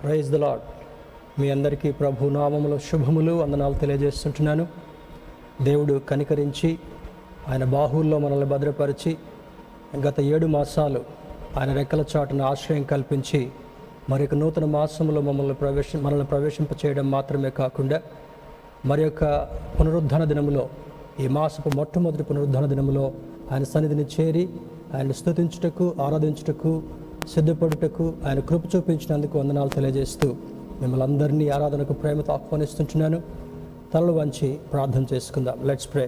Praise the lord. మీ అందరికీ ప్రభు నామములో శుభములు వందనాలు తెలియజేస్తుంటున్నాను. దేవుడు కనికరించి ఆయన బాహువుల్లో మనల్ని భద్రపరిచి గత 7 మాసాలు ఆయన రెక్కల చాటున ఆశ్రయం కల్పించి మరొక నూతన మాసంలో మనల్ని ప్రవేశింపచేయడం మాత్రమే కాకుండా మరి యొక్క పునరుద్ధరణ దినములో, ఈ మాసపు మొట్టమొదటి పునరుద్ధరణ దినములో ఆయన సన్నిధిని చేరి ఆయన స్తుతించుటకు, ఆరాధించుటకు, సిద్ధపడుటకు ఆయన కృప చూపించినందుకు వందనాలు తెలియజేస్తూ మిమ్మల్ని అందరినీ ఆరాధనకు ప్రేమతో ఆహ్వానిస్తుంటున్నాను. తలలు వంచి ప్రార్థన చేసుకుందాం. Let's pray.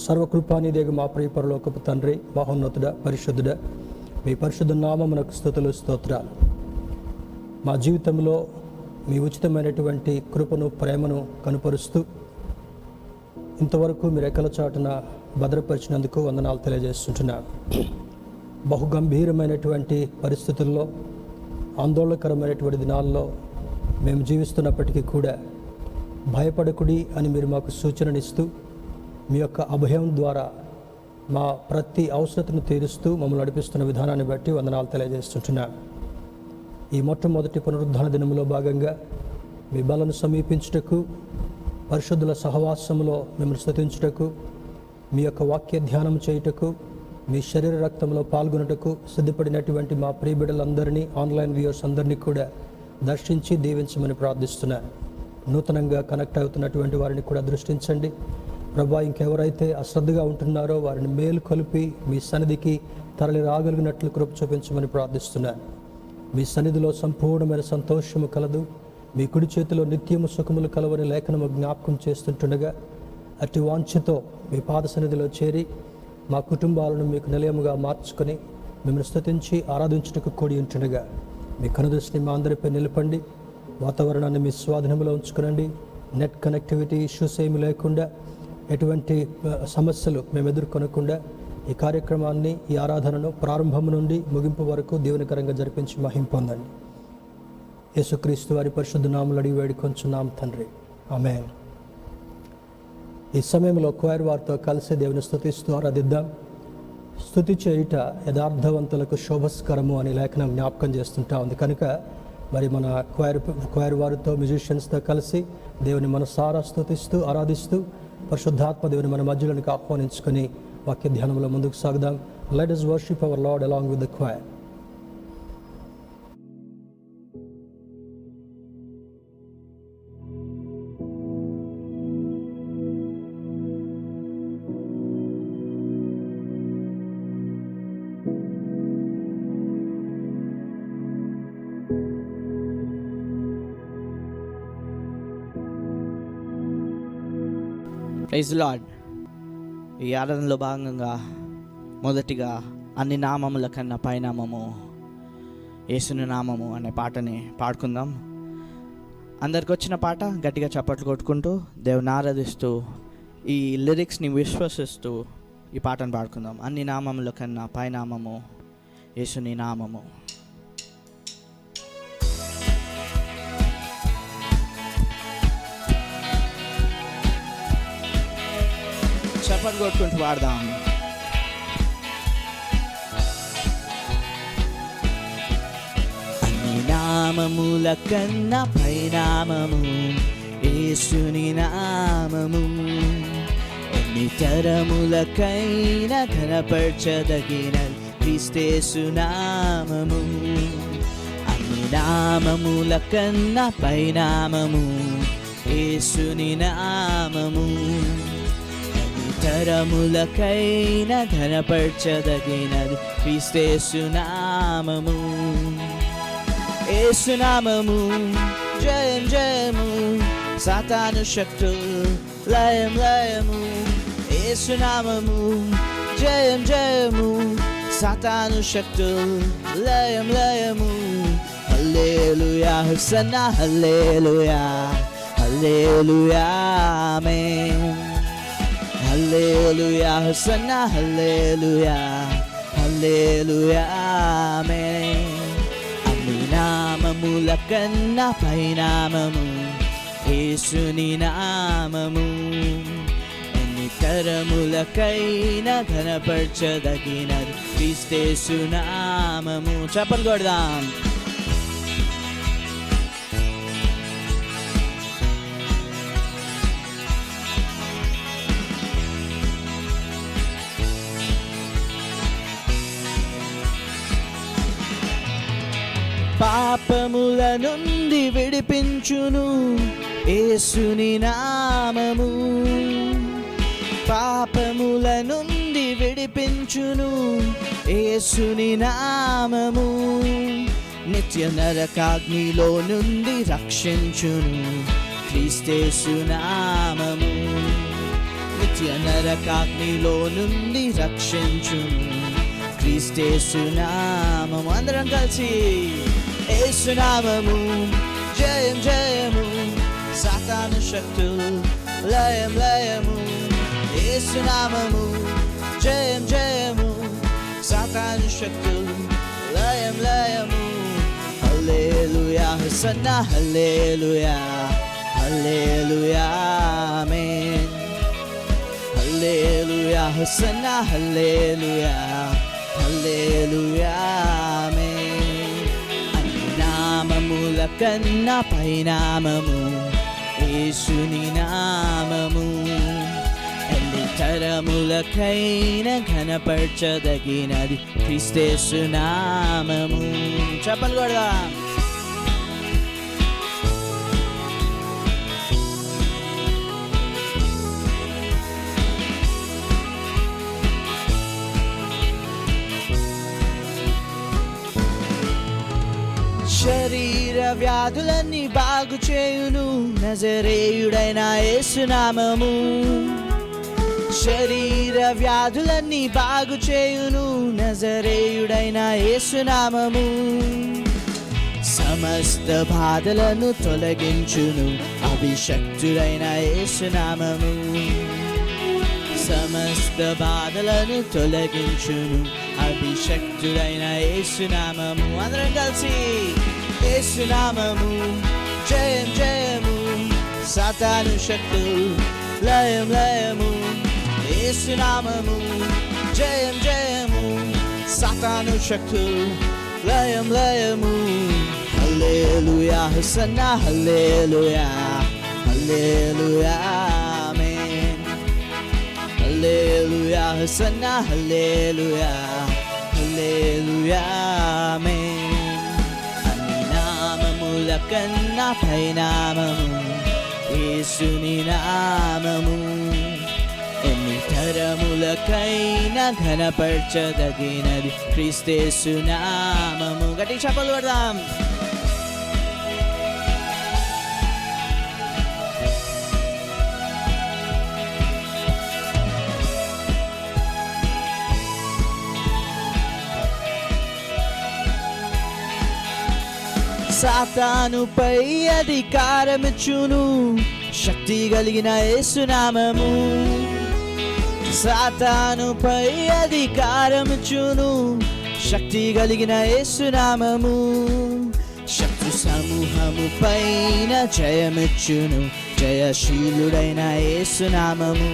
సర్వకృపానిదేగు మా ప్రియ పరలోకపు తండ్రి, మహోన్నతుడ, పరిశుద్ధుడ, మీ పరిశుద్ధ నామమునకు స్తుతులు, స్తోత్రాలు. మా జీవితంలో మీ ఉచితమైనటువంటి కృపను, ప్రేమను కనుపరుస్తూ ఇంతవరకు మీ రెక్కల చాటున భద్రపరిచినందుకు వందనాలు తెలియజేస్తుంటున్నాను. బహు గంభీరమైనటువంటి పరిస్థితుల్లో, ఆందోళనకరమైనటువంటి దినాల్లో మేము జీవిస్తున్నప్పటికీ కూడా భయపడకుడి అని మీరు మాకు సూచననిస్తూ మీ యొక్క అభయం ద్వారా మా ప్రతి అవసరతను తీరుస్తూ మమ్మల్ని నడిపిస్తున్న విధానాన్ని బట్టి వందనాలు తెలియజేస్తుంటున్నాను. ఈ మొట్టమొదటి పునరుద్ధరణ దినములో భాగంగా మీ బలను సమీపించుటకు, పరిశుద్ధుల సహవాసములో మిమ్మల్ని స్తుతించుటకు, మీ యొక్క వాక్య ధ్యానం చేయుటకు, మీ శరీర రక్తంలో పాల్గొనుటకు సిద్ధపడినటువంటి మా ప్రియ బిడ్డలందరినీ, ఆన్లైన్ వ్యూవర్స్ అందరినీ కూడా దర్శించి దీవించమని ప్రార్థిస్తున్నాను. నూతనంగా కనెక్ట్ అవుతున్నటువంటి వారిని కూడా దృష్టించండి ప్రభా. ఇంకెవరైతే అశ్రద్ధగా ఉంటున్నారో వారిని మేలు కలిపి మీ సన్నిధికి తరలి రాగలిగినట్లు కృప చూపించమని ప్రార్థిస్తున్నాను. మీ సన్నిధిలో సంపూర్ణమైన సంతోషము కలదు, మీ కుడి చేతిలో నిత్యము సుఖములు కలవని లేఖనము జ్ఞాపకం చేస్తుంటుండగా అట్టి వాంఛతో మీ పాద సన్నిధిలో చేరి మా కుటుంబాలను మీకు నిలయముగా మార్చుకొని మిమ్మల్ని స్తుతించి ఆరాధించుటకు కూడి ఉంటుండగా మీ కనుదృష్టిని మా అందరిపై నిలపండి. వాతావరణాన్ని మీ స్వాధీనంలో ఉంచుకునండి. నెట్ కనెక్టివిటీ ఇష్యూస్ ఏమి లేకుండా, ఎటువంటి సమస్యలు మేము ఎదుర్కొనకుండా ఈ కార్యక్రమాన్ని, ఈ ఆరాధనను ప్రారంభం నుండి ముగింపు వరకు దీవెనకరంగా జరిపించి మహిమ పొందండి. యేసుక్రీస్తు వారి పరిశుద్ధ నామములో అడిగి వేడుకొంచున్నాం తండ్రి, ఆమేన్. ఈ సమయంలో క్వైర్ వారితో కలిసి దేవుని స్తుతిస్తూ ఆరాధిద్దాం. స్తుతి చేయుట యథార్థవంతులకు శోభస్కరము అని లేఖనం జ్ఞాపకం చేస్తుంటా ఉంది. కనుక మరి మన క్వైర్ వారితో, మ్యూజిషియన్స్తో కలిసి దేవుని మనసారా స్తుతిస్తూ ఆరాధిస్తూ పరిశుద్ధాత్మ దేవుని మన మధ్యలోనికి ఆహ్వానించుకొని వాక్య ధ్యానంలో ముందుకు సాగుదాం. Let us worship our Lord along with the choir. Praise Lord. ఈ ఆరాధనలో భాగంగా మొదటిగా అన్ని నామముల కన్నా పైనామము యేసుని నామము అనే పాటని పాడుకుందాం. అందరికి వచ్చిన పాట గట్టిగా చప్పట్లు కొట్టుకుంటూ దేవుని ఆరాధిస్తూ ఈ లిరిక్స్ని విశ్వసిస్తూ ఈ పాటను పాడుకుందాం. అన్ని నామముల కన్నా పైనామము యేసుని నామము. చప్పట్లు కొట్టుకుంటూ పాడదాం. అన్ని నామముల కన్నా పైనామము యేసుని నామము. ఎన్ని తరములకైనా ఘనపరచదగిన క్రీస్తేసు నామము. అన్ని నామముల కన్నా పైనామము యేసుని నామము. తరములకైనా ఘనపరచదగినది క్రీస్తేసు నామము. యేసు నామము జయం జయము, సాతాను శక్తులు లయం లయము. యేసు నామము జయం జయము, సాతాను శక్తులు లయం లయము. హల్లెలూయా హోసన్నా, హల్లెలూయా హల్లెలూయా ఆమేన్. హల్లెలూయా హోసన్నా, హల్లెలూయా హల్లెలూయా ఆమేన్. అన్ని నామముల కన్నా పైనామము యేసుని నామము. ఎన్ని తరములకైనా ఘనపరచదగినది క్రీస్తేసు నామము. చప్పట్లు కొడదాం. పాపముల నుండి విడిపించును యేసుని నామము. పాపముల నుండి విడిపించును యేసుని నామము. నిత్య నరకాగ్నిలో నుండి రక్షించును క్రీస్తేసు నామము. నిత్య నరకాగ్నిలో నుండి రక్షించును క్రీస్తేసు నామము. అందరం కలిసి యేసు నామము జయం జయము, సాతాను శక్తులు లయం లయము. యేసు నామము జయం జయము, సాతాను శక్తులు లయం లయము. హల్లెలూయా హోసన్నా హల్లెలూయా హల్లెలూయా ఆమేన్. హల్లెలూయా హోసన్నా హల్లెలూయా హల్లెలూయా ఆమేన్. అన్ని నామముల కన్నా పైనామము యేసుని నామము. ఎన్ని తరములకైన ఘనపరచదగినది క్రీస్తేసు నామము. చెప్పలు కూడా శరీర వ్యాధులన్నీ బాగు చేయును నజరేయుడైన యేసు నామము. శరీర వ్యాధులన్నీ బాగు చేయును నజరేయుడైన యేసు నామము. సమస్త బాధలను తొలగించును అభిషక్తుడైన యేసు నామము. సమస్త బాధలను తొలగించును అభిషక్తుడైన యేసు నామము. అందరం కలిసి యేసు నామము జయం జయము, సాతాను శక్తులు లయం లయము. యేసు నామము జయం జయము, సాతాను శక్తులు లయం లయము. హల్లెలూయా హోసన్నా హల్లెలూయా హల్లెలూయా ఆమేన్. హల్లెలూయా హోసన్నా హల్లెలూయా హల్లెలూయా ఆమేన్. అన్ని నామముల కన్నా పైనామము యేసుని నామము. ఎన్ని తరములకైనా ఘనపరచదగినది క్రీస్తేసు నామము. గట్టి చప్పలు కొడదాం. సాతానుపై అధికారమిచ్చును శక్తి కలిగిన యేసు నామము. సాతానుపై అధికారమిచ్చును శక్తి కలిగిన యేసు నామము. శత్రు సమూహము పైన జయమిచ్చును జయశీలుడైన యేసు నామము.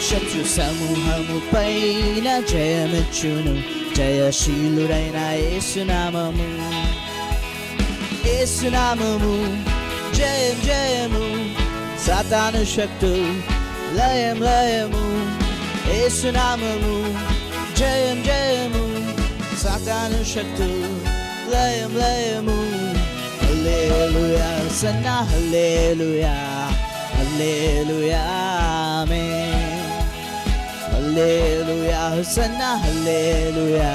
శత్రు సమూహము పైన జయమిచ్చును జయశీలుడైన యేసు నామము. యేసు నామము జయం జయము, సాతాను శక్తులు లయం లయము. యేసు నామము జయం జయము, సాతాను శక్తులు లయం లయము. హల్లెలూయా హోసన్నా హల్లెలూయా హల్లెలూయా ఆమేన్. హల్లెలూయా హోసన్నా హల్లెలూయా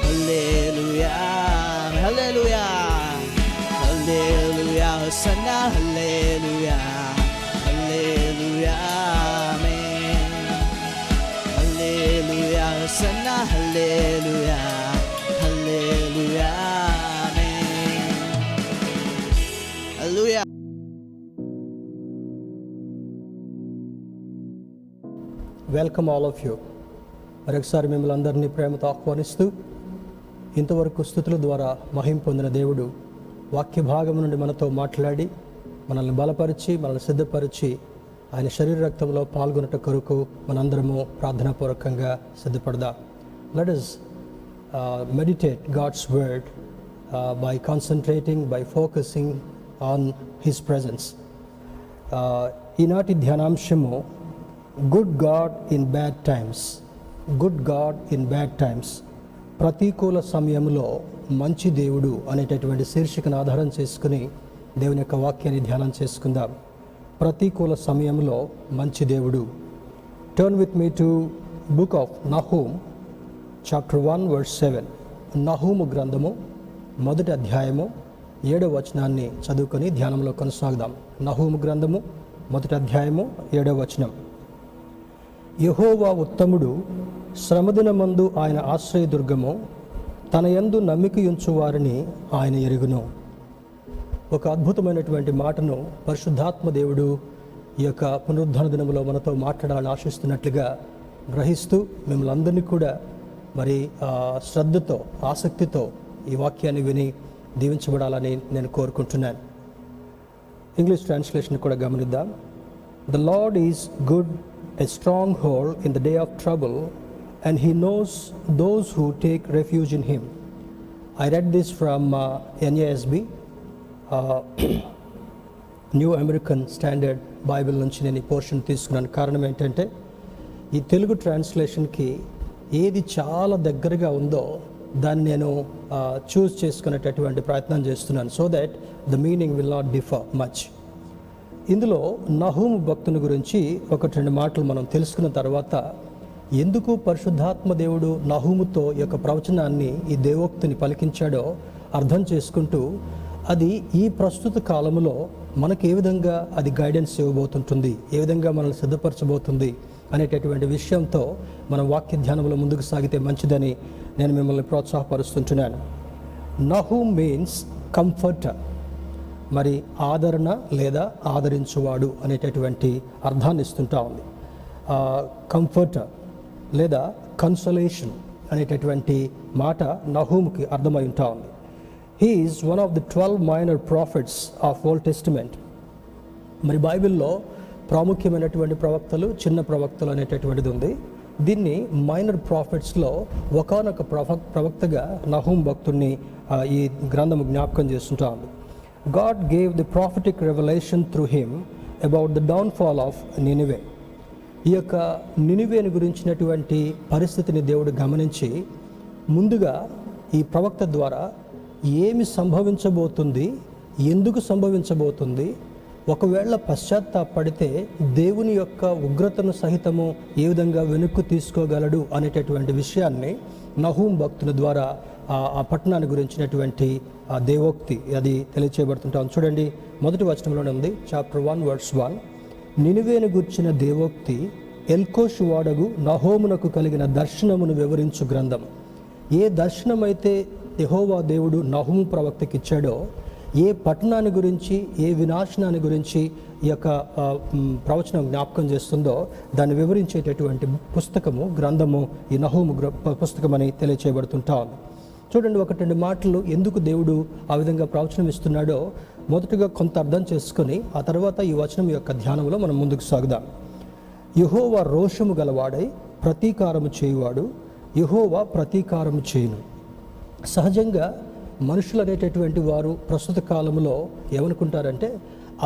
హల్లెలూయా హల్లెలూయా హల్లెలూయా హోసన్నా హల్లెలూయా హల్లెలూయా ఆమేన్. హల్లెలూయా హోసన్నా హల్లెలూయా హల్లెలూయా ఆమేన్. హల్లెలూయా. Welcome all of you. మరొకసారి మిమ్మల్ని అందరినీ ప్రేమతో ఆహ్వానిస్తూ, ఇంతవరకు స్తుతుల ద్వారా మహిమ పొందిన దేవుడు వాక్య భాగం నుండి మనతో మాట్లాడి మనల్ని బలపరిచి మనల్ని సిద్ధపరిచి ఆయన శరీర రక్తంలో పాల్గొనట కొరకు మనందరము ప్రార్థనాపూర్వకంగా సిద్ధపడదాం. Let us meditate God's word by concentrating, by focusing on His presence. ఈనాటి ధ్యానాంశము good God in bad times. Good God in bad times. ప్రతికూల సమయంలో మంచి దేవుడు అనేటటువంటి శీర్షికను ఆధారం చేసుకుని దేవుని యొక్క వాక్యాన్ని ధ్యానం చేసుకుందాం. ప్రతికూల సమయంలో మంచి దేవుడు. Turn with me to book of Nahum chapter 1 verse 7. నహూము గ్రంథము 1వ అధ్యాయము 7వ వచనాన్ని చదువుకొని ధ్యానంలో కొనసాగుదాం. నహూము గ్రంథము 1వ అధ్యాయము 7వ వచనం. యెహోవా ఉత్తముడు, శ్రమదినమందు ఆయన ఆశ్రయదుర్గము, తన యందు నమ్మికయుంచు వారిని ఆయన ఎరుగును. ఒక అద్భుతమైనటువంటి మాటను పరిశుద్ధాత్మ దేవుడు ఈ యొక్క పునరుద్ధాన దినములో మనతో మాట్లాడాలని ఆశిస్తున్నట్లుగా గ్రహిస్తూ మిమ్మల్ని అందరినీ కూడా మరి శ్రద్ధతో, ఆసక్తితో ఈ వాక్యాన్ని విని దీవించబడాలని నేను కోరుకుంటున్నాను. ఇంగ్లీష్ ట్రాన్స్లేషన్ కూడా గమనిద్దాం. The Lord is good, a stronghold in the day of trouble, and he knows those who take refuge in him. I read this from NASB, new American standard Bible నుంచి నేను ఈ portion తీసుకున్నాను. కారణం ఏంటంటే ఈ తెలుగు ట్రాన్స్లేషన్కి ఏది చాలా దగ్గరగా ఉందో దాన్ని నేను చూస్ చేసుకునేటటువంటి ప్రయత్నం చేస్తున్నాను, so that the meaning will not differ much. ఇందులో నహూము భక్తుని గురించి 1-2 మాటలు మనం తెలుసుకున్న తర్వాత ఎందుకు పరిశుద్ధాత్మ దేవుడు నహూముతో ఈ యొక్క ప్రవచనాన్ని, ఈ దేవోక్తిని పలికించాడో అర్థం చేసుకుంటూ అది ఈ ప్రస్తుత కాలంలో మనకు ఏ విధంగా అది గైడెన్స్ ఇవ్వబోతుంటుంది, ఏ విధంగా మనల్ని సిద్ధపరచబోతుంది అనేటటువంటి విషయంతో మనం వాక్య ధ్యానంలో ముందుకు సాగితే మంచిదని నేను మిమ్మల్ని ప్రోత్సాహపరుస్తుంటున్నాను. నహూమ్ మీన్స్ కంఫర్టర్, మరి ఆదరణ లేదా ఆదరించువాడు అనేటటువంటి అర్థాన్ని ఇస్తుంటా ఉంది. కంఫర్టర్ లేదా కన్సోలేషన్ అనేటటువంటి మాట నహూముకి అర్థమై ఉంటా ఉంది. He is one of the 12 minor prophets of old testament. మరి బైబిల్లో ప్రాముఖ్యమైనటువంటి ప్రవక్తలు, చిన్న ప్రవక్తలు అనేటటువంటిది ఉంది. దీన్ని మైనర్ ప్రాఫిట్స్లో ఒకానొక ప్రవక్తగా నహూమ్ భక్తుడిని ఈ గ్రంథము జ్ఞాపకం చేస్తుంటా ఉంది. God gave the prophetic revolution through him about the downfall of Nineveh. ఈ యొక్క నినివేను గురించినటువంటి పరిస్థితిని దేవుడు గమనించి ముందుగా ఈ ప్రవక్త ద్వారా ఏమి సంభవించబోతుంది, ఎందుకు సంభవించబోతుంది, ఒకవేళ పశ్చాత్తాపడితే దేవుని యొక్క ఉగ్రతను సహితము ఏ విధంగా వెనుక్కు తీసుకోగలడు అనేటటువంటి విషయాన్ని నహూమ్ భక్తుల ద్వారా ఆ పట్టణాన్ని గురించినటువంటి ఆ దేవోక్తి అది తెలియచేయబడుతుంటాం. చూడండి, 1వ వచనంలోనే ఉంది, చాప్టర్ 1 verse 1. నినివేను గుర్చిన దేవోక్తి, ఎల్కోషు వాడగు నహూమునకు కలిగిన దర్శనమును వివరించు గ్రంథం. ఏ దర్శనమైతే యెహోవా దేవుడు నహూము ప్రవక్తకి ఇచ్చాడో, ఏ పట్టణాన్ని గురించి, ఏ వినాశనాన్ని గురించి ఈ యొక్క ప్రవచనం జ్ఞాపకం చేస్తుందో దాన్ని వివరించేటటువంటి పుస్తకము, గ్రంథము ఈ నహూము పుస్తకం అని తెలియచేయబడుతుంటా ఉంది. చూడండి, 1-2 మాటలు ఎందుకు దేవుడు ఆ విధంగా ప్రవచనం ఇస్తున్నాడో మొదటగా కొంత అర్థం చేసుకొని ఆ తర్వాత ఈ వచనం యొక్క ధ్యానంలో మనం ముందుకు సాగుదాం. యెహోవా రోషము గలవాడై ప్రతీకారము చేయువాడు, యెహోవా ప్రతీకారము చేయును. సహజంగా మనుషులు అనేటటువంటి వారు ప్రస్తుత కాలంలో ఏమనుకుంటారంటే,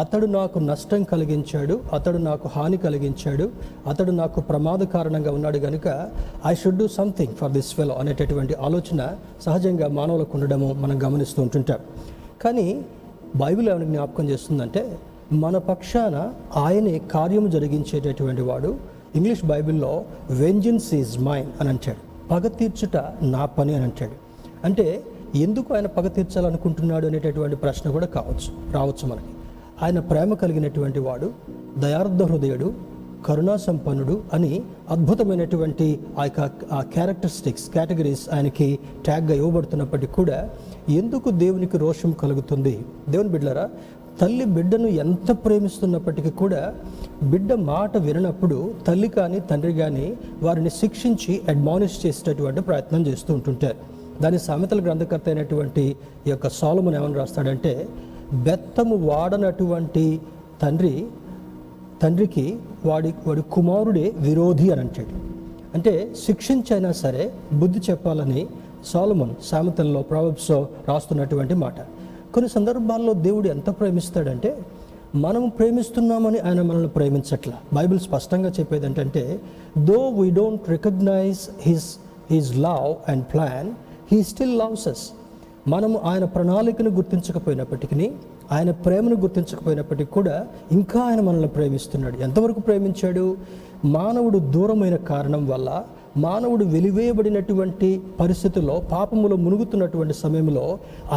అతడు నాకు నష్టం కలిగించాడు, అతడు నాకు హాని కలిగించాడు, అతడు నాకు ప్రమాద కారణంగా ఉన్నాడు కనుక I should do something for this fellow అనేటటువంటి ఆలోచన సహజంగా మానవులకు ఉండడము మనం గమనిస్తూ ఉంటుంటాం. కానీ బైబిల్ ఏమైనా జ్ఞాపకం చేస్తుందంటే, మన పక్షాన ఆయనే కార్యము జరిగించేటటువంటి వాడు. ఇంగ్లీష్ బైబిల్లో వెంజెన్స్ ఈజ్ మైన్ అని అంటాడు, పగ తీర్చుట నా పని అని అంటాడు. అంటే ఎందుకు ఆయన పగ తీర్చాలనుకుంటున్నాడు అనేటటువంటి ప్రశ్న కూడా రావచ్చు మనకి. ఆయన ప్రేమ కలిగినటువంటి వాడు, దయార్థ హృదయుడు, కరుణా సంపన్నుడు అని అద్భుతమైనటువంటి ఆ క్యారెక్టరిస్టిక్స్, కేటగిరీస్ ఆయనకి ట్యాగ్గా ఇవ్వబడుతున్నప్పటికీ కూడా ఎందుకు దేవునికి రోషం కలుగుతుంది? దేవుని బిడ్డలారా, తల్లి బిడ్డను ఎంత ప్రేమిస్తున్నప్పటికీ కూడా బిడ్డ మాట వినప్పుడు తల్లి కానీ తండ్రి కానీ వారిని శిక్షించి అడ్మానిష్ చేసేటటువంటి ప్రయత్నం చేస్తూ ఉంటుంటారు. దాని సామెతల గ్రంథకర్త అయినటువంటి ఈ యొక్క సొలొమోను ఏమని రాస్తాడంటే, బెత్తము వాడనటువంటి తండ్రికి వాడి కుమారుడే విరోధి అని అంటాడు. అంటే శిక్షించైనా సరే బుద్ధి చెప్పాలని సొలొమోను సామెతల్లో, ప్రావర్బ్స్లో రాస్తున్నటువంటి మాట. కొన్ని సందర్భాల్లో దేవుడు ఎంత ప్రేమిస్తాడంటే, మనం ప్రేమిస్తున్నామని ఆయన మనల్ని ప్రేమించట్లా. బైబిల్ స్పష్టంగా చెప్పేది ఏంటంటే, though we don't recognise his his love and plan, he still loves us. మనము ఆయన ప్రణాళికను గుర్తించకపోయినప్పటికీ, ఆయన ప్రేమను గుర్తించకపోయినప్పటికీ కూడా ఇంకా ఆయన మనల్ని ప్రేమిస్తున్నాడు. ఎంతవరకు ప్రేమించాడు? మానవుడు దూరమైన కారణం వల్ల, మానవుడు వెలివేయబడినటువంటి పరిస్థితుల్లో, పాపములో మునుగుతున్నటువంటి సమయంలో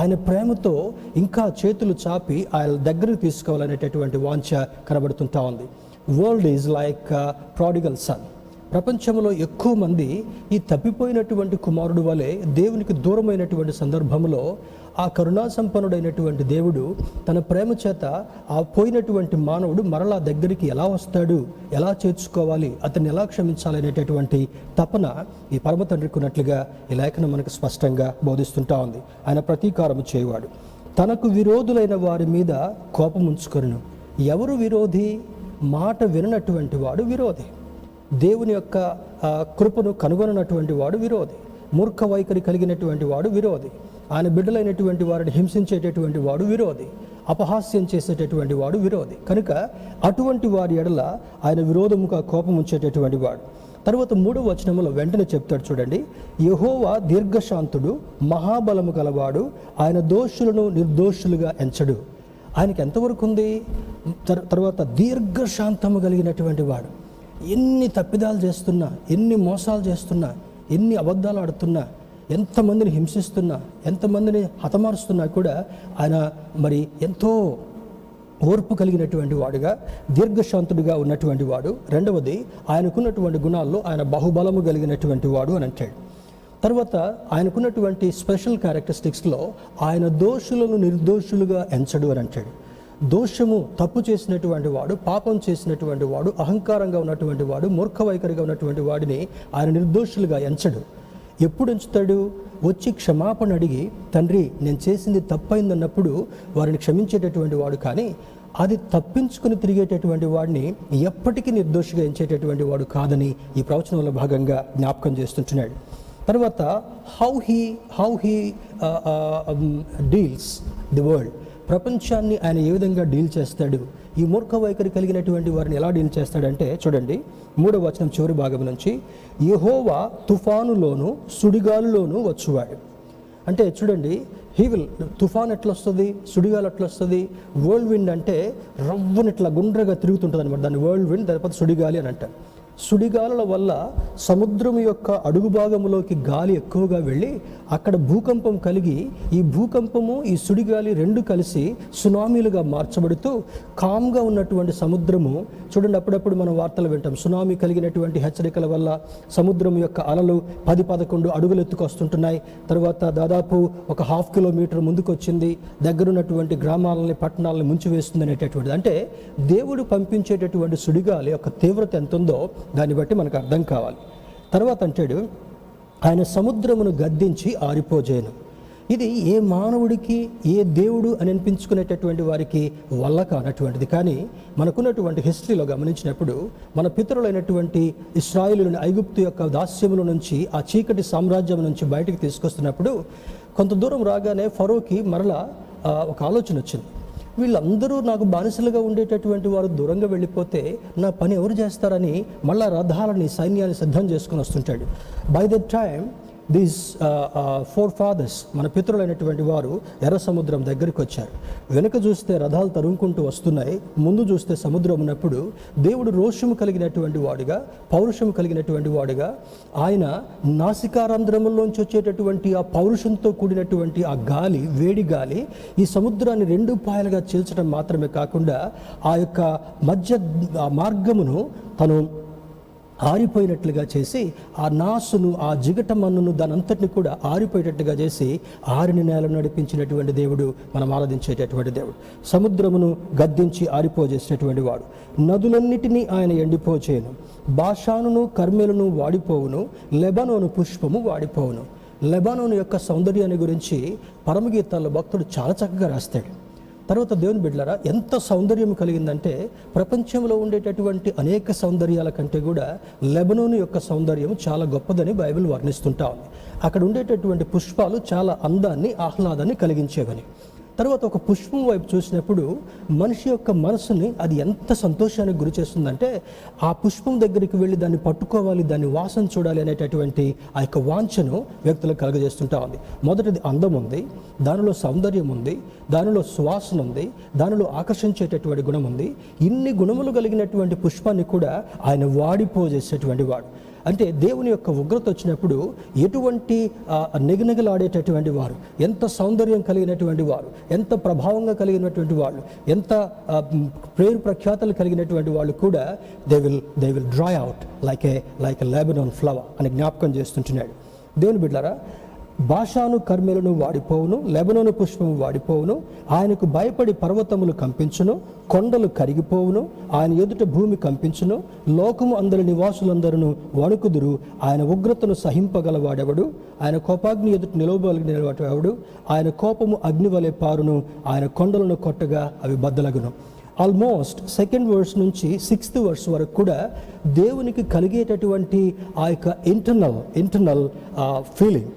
ఆయన ప్రేమతో ఇంకా చేతులు చాపి ఆయన దగ్గరకు తీసుకోవాలనేటటువంటి వాంఛ కనబడుతుంటా ఉంది. World is like prodigal sun. ప్రపంచంలో ఎక్కువ మంది ఈ తప్పిపోయినటువంటి కుమారుడు వలె దేవునికి దూరమైనటువంటి సందర్భంలో ఆ కరుణా సంపన్నుడైనటువంటి దేవుడు తన ప్రేమ చేత ఆ పోయినటువంటి మానవుడు మరలా దగ్గరికి ఎలా వస్తాడు, ఎలా చేర్చుకోవాలి, అతన్ని ఎలా క్షమించాలి అనేటటువంటి తపన ఈ పరమ తండ్రికి ఉన్నట్లుగా ఈ లేఖనం మనకు స్పష్టంగా బోధిస్తుంటా ఉంది. ఆయన ప్రతీకారము చేయవాడు, తనకు విరోధులైన వారి మీద కోపం ఉంచుకొనును. ఎవరు విరోధి? మాట విననటువంటి వాడు విరోధి. దేవుని యొక్క కృపను కనుగొనటువంటి వాడు విరోధి. మూర్ఖ వైఖరి కలిగినటువంటి వాడు విరోధి. ఆయన బిడ్డలైనటువంటి వారిని హింసించేటటువంటి వాడు విరోధి. అపహాస్యం చేసేటటువంటి వాడు విరోధి. కనుక అటువంటి వారి ఎడల ఆయన విరోధముగా కోపం ఉంచేటటువంటి వాడు. తర్వాత 3వ వచనంలో వెంటనే చెప్తాడు చూడండి, యెహోవా దీర్ఘశాంతుడు, మహాబలము గలవాడు, ఆయన దోషులను నిర్దోషులుగా ఎంచడు. ఆయనకి ఎంతవరకు ఉంది? తర్వాత దీర్ఘశాంతము కలిగినటువంటి వాడు. ఎన్ని తప్పిదాలు చేస్తున్నా, ఎన్ని మోసాలు చేస్తున్నా, ఎన్ని అబద్ధాలు ఆడుతున్నా, ఎంతమందిని హింసిస్తున్నా, ఎంతమందిని హతమారుస్తున్నా కూడా ఆయన మరి ఎంతో ఓర్పు కలిగినటువంటి వాడుగా, దీర్ఘశాంతుడిగా ఉన్నటువంటి వాడు. రెండవది, ఆయనకున్నటువంటి గుణాల్లో ఆయన బహుబలము కలిగినటువంటి వాడు అని అంటాడు. తర్వాత ఆయనకున్నటువంటి స్పెషల్ క్యారెక్టరిస్టిక్స్లో ఆయన దోషులను నిర్దోషులుగా ఎంచడు అని అంటాడు. దోషము, తప్పు చేసినటువంటి వాడు, పాపం చేసినటువంటి వాడు, అహంకారంగా ఉన్నటువంటి వాడు, మూర్ఖ వైఖరిగా ఉన్నటువంటి వాడిని ఆయన నిర్దోషులుగా ఎంచడు. ఎప్పుడు ఎంచుతాడు? వచ్చి క్షమాపణ అడిగి, తండ్రి నేను చేసింది తప్పైందన్నప్పుడు వారిని క్షమించేటటువంటి వాడు. కానీ అది తప్పించుకుని తిరిగేటటువంటి వాడిని ఎప్పటికీ నిర్దోషిగా ఎంచేటటువంటి వాడు కాదని ఈ ప్రవచనంలో భాగంగా జ్ఞాపకం చేస్తుంటున్నాడు. తర్వాత how he deals the world. ప్రపంచాన్ని ఆయన ఏ విధంగా డీల్ చేస్తాడు, ఈ మూర్ఖ వైఖరి కలిగినటువంటి వారిని ఎలా డీల్ చేస్తాడంటే చూడండి, 3వ వచనం చివరి భాగం నుంచి, యెహోవా తుఫానులోను సుడిగాలులోను వచ్చువాడు. అంటే చూడండి, తుఫాన్ ఎట్లా వస్తుంది, సుడిగాలు ఎట్లా వస్తుంది? వరల్డ్ విండ్ అంటే రవ్వని ఇట్లా గుండ్రగా తిరుగుతుంటుంది అనమాట. దాన్ని వరల్డ్ విండ్, తర్వాత సుడిగాలి అని అంటారు. సుడిగాలుల వల్ల సముద్రం యొక్క అడుగు భాగంలోకి గాలి ఎక్కువగా వెళ్ళి అక్కడ భూకంపం కలిగి, ఈ భూకంపము ఈ సుడిగాలి రెండు కలిసి సునామీలుగా మార్చబడుతూ కామ్గా ఉన్నటువంటి సముద్రము, చూడండి అప్పుడప్పుడు మనం వార్తలు వింటాం, సునామీ కలిగినటువంటి హెచ్చరికల వల్ల సముద్రం యొక్క అలలు 10-11 అడుగులు ఎత్తుకొస్తుంటున్నాయి. తర్వాత దాదాపు ఒక 1/2 కిలోమీటర్ ముందుకు వచ్చింది, దగ్గరున్నటువంటి గ్రామాలని, పట్టణాలని ముంచివేస్తుంది అనేటటువంటిది. అంటే దేవుడు పంపించేటటువంటి సుడిగాలి యొక్క తీవ్రత ఎంత ఉందో దాన్ని బట్టి మనకు అర్థం కావాలి. తర్వాత అంటాడు, ఆయన సముద్రమును గద్దించి ఆరిపోజేయను. ఇది ఏ మానవుడికి, ఏ దేవుడు అని అనిపించుకునేటటువంటి వారికి వల్ల కానటువంటిది. కానీ మనకున్నటువంటి హిస్టరీలో గమనించినప్పుడు, మన పితరులైనటువంటి ఇశ్రాయేలుని ఐగుప్తు యొక్క దాస్యముల నుంచి, ఆ చీకటి సామ్రాజ్యం నుంచి బయటకు తీసుకొస్తున్నప్పుడు కొంత దూరం రాగానే ఫరోకి మరలా ఒక ఆలోచన వచ్చింది. వీళ్ళందరూ నాకు బానిసలుగా ఉండేటటువంటి వారు దూరంగా వెళ్ళిపోతే నా పని ఎవరు చేస్తారని మళ్ళా రథాలని, సైన్యాన్ని సిద్ధం చేసుకుని వస్తుంటాడు. By the time these 4 fathers, మన పితరులైనటువంటి వారు ఎర్ర సముద్రం దగ్గరికి వచ్చారు. వెనుక చూస్తే రథాలు తరుముకుంటూ వస్తున్నాయి, ముందు చూస్తే సముద్రం ఉన్నప్పుడు దేవుడు రోషము కలిగినటువంటి వాడుగా, పౌరుషము కలిగినటువంటి వాడుగా, ఆయన నాసికారంధ్రముల్లోంచి వచ్చేటటువంటి ఆ పౌరుషంతో కూడినటువంటి ఆ గాలి, వేడి గాలి ఈ సముద్రాన్ని 2 పాయలుగా చీల్చడం మాత్రమే కాకుండా ఆ యొక్క మధ్య మార్గమును తను ఆరిపోయినట్లుగా చేసి, ఆ నాసును, ఆ జిగట మన్నును, దాని అంతటిని కూడా ఆరిపోయేటట్టుగా చేసి ఆరిన నేలను నడిపించినటువంటి దేవుడు మనం ఆరాధించేటటువంటి దేవుడు. సముద్రమును గద్దించి ఆరిపోజేసినటువంటి వాడు. నదులన్నిటినీ ఆయన ఎండిపోచేయను. బాషానును కర్మెలును వాడిపోవును, లెబనోను పుష్పము వాడిపోవును. లెబనోను యొక్క సౌందర్యాన్ని గురించి పరమగీతాల్లో భక్తుడు చాలా చక్కగా రాస్తాడు. తర్వాత దేవుని బిడ్డలారా, ఎంత సౌందర్యం కలిగిందంటే ప్రపంచంలో ఉండేటటువంటి అనేక సౌందర్యాల కంటే కూడా లెబనోను యొక్క సౌందర్యం చాలా గొప్పదని బైబిల్ వర్ణిస్తుంటా ఉంది. అక్కడ ఉండేటటువంటి పుష్పాలు చాలా అందాన్ని, ఆహ్లాదాన్ని కలిగించేవని. తర్వాత ఒక పుష్పం వైపు చూసినప్పుడు మనిషి యొక్క మనసుని అది ఎంత సంతోషానికి గురి చేస్తుందంటే ఆ పుష్పం దగ్గరికి వెళ్ళి దాన్ని పట్టుకోవాలి, దాన్ని వాసన చూడాలి అనేటటువంటి ఆ యొక్క వాంఛను వ్యక్తులకు కలుగజేస్తుంటా ఉంది. మొదటిది అందం ఉంది, దానిలో సౌందర్యం ఉంది, దానిలో సువాసన ఉంది, దానిలో ఆకర్షించేటటువంటి గుణం ఉంది. ఇన్ని గుణములు కలిగినటువంటి పుష్పాన్ని కూడా ఆయన వాడిపోజేసేటువంటి వాడు. అంటే దేవుని యొక్క ఉగ్రత వచ్చినప్పుడు ఎటువంటి నిగనిగలాడేటటువంటి వారు, ఎంత సౌందర్యం కలిగినటువంటి వారు, ఎంత ప్రభావంగా కలిగినటువంటి వాళ్ళు, ఎంత పేరు ప్రఖ్యాతలు కలిగినటువంటి వాళ్ళు కూడా they will dry out like A Lebanon flower అని జ్ఞాపకం చేస్తుంటున్నాడు. దేవుని బిడ్డలారా, బాషాను కర్మెలను వాడిపోవును, లెబనోను పుష్పము వాడిపోవును, ఆయనకు భయపడి పర్వతములు కంపించును, కొండలు కరిగిపోవును, ఆయన ఎదుట భూమి కంపించును, లోకము అందరి నివాసులందరూ వణుకుదురు. ఆయన ఉగ్రతను సహింపగలవాడెవడు? ఆయన కోపాగ్ని ఎదుట నిలవగలిగినవాడెవడు? ఆయన కోపము అగ్ని వలె పారును, ఆయన కొండలను కొట్టగా అవి బద్దలగును. ఆల్మోస్ట్ 2nd verse నుంచి 6th verse వరకు కూడా దేవునికి కలిగేటటువంటి ఆ యొక్క ఇంటర్నల్ ఫీలింగ్,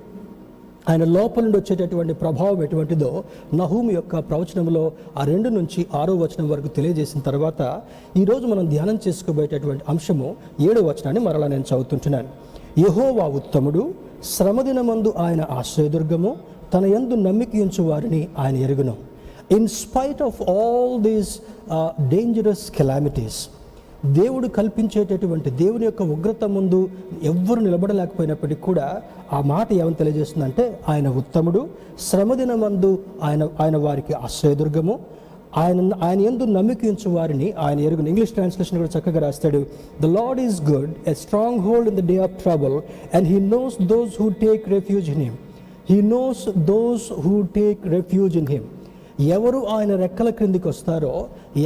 ఆయన లోపల నుండి వచ్చేటటువంటి ప్రభావం ఎటువంటిదో నహూము యొక్క ప్రవచనంలో 2 నుంచి 6వ వచనం వరకు తెలియజేసిన తర్వాత ఈరోజు మనం ధ్యానం చేసుకోబోయేటటువంటి అంశము 7వ వచనాన్ని మరలా నేను చదువుతుంటున్నాను. యెహోవా ఉత్తముడు, శ్రమదినమందు ఆయన ఆశ్రయదుర్గము, తన యందు నమ్మికయుంచు వారిని ఆయన ఎరుగును. In spite of all these dangerous calamities, దేవుడు కల్పించేటటువంటి దేవుని యొక్క ఉగ్రత ముందు ఎవ్వరు నిలబడలేకపోయినప్పటికీ కూడా ఆ మాట ఏమని తెలియజేస్తుందంటే ఆయన ఉత్తముడు, శ్రమదినమందు ఆయన వారికి ఆశ్రయదుర్గము, ఆయన యందు నమ్మికించు వారిని ఆయన ఎరుగును. ఇంగ్లీష్ ట్రాన్స్లేషన్ కూడా చక్కగా రాస్తాడు. The Lord is good, a stronghold in the day of trouble, and he knows those who take refuge in him. He knows those who take refuge in him. ఎవరు ఆయన రెక్కల క్రిందికి వస్తారో,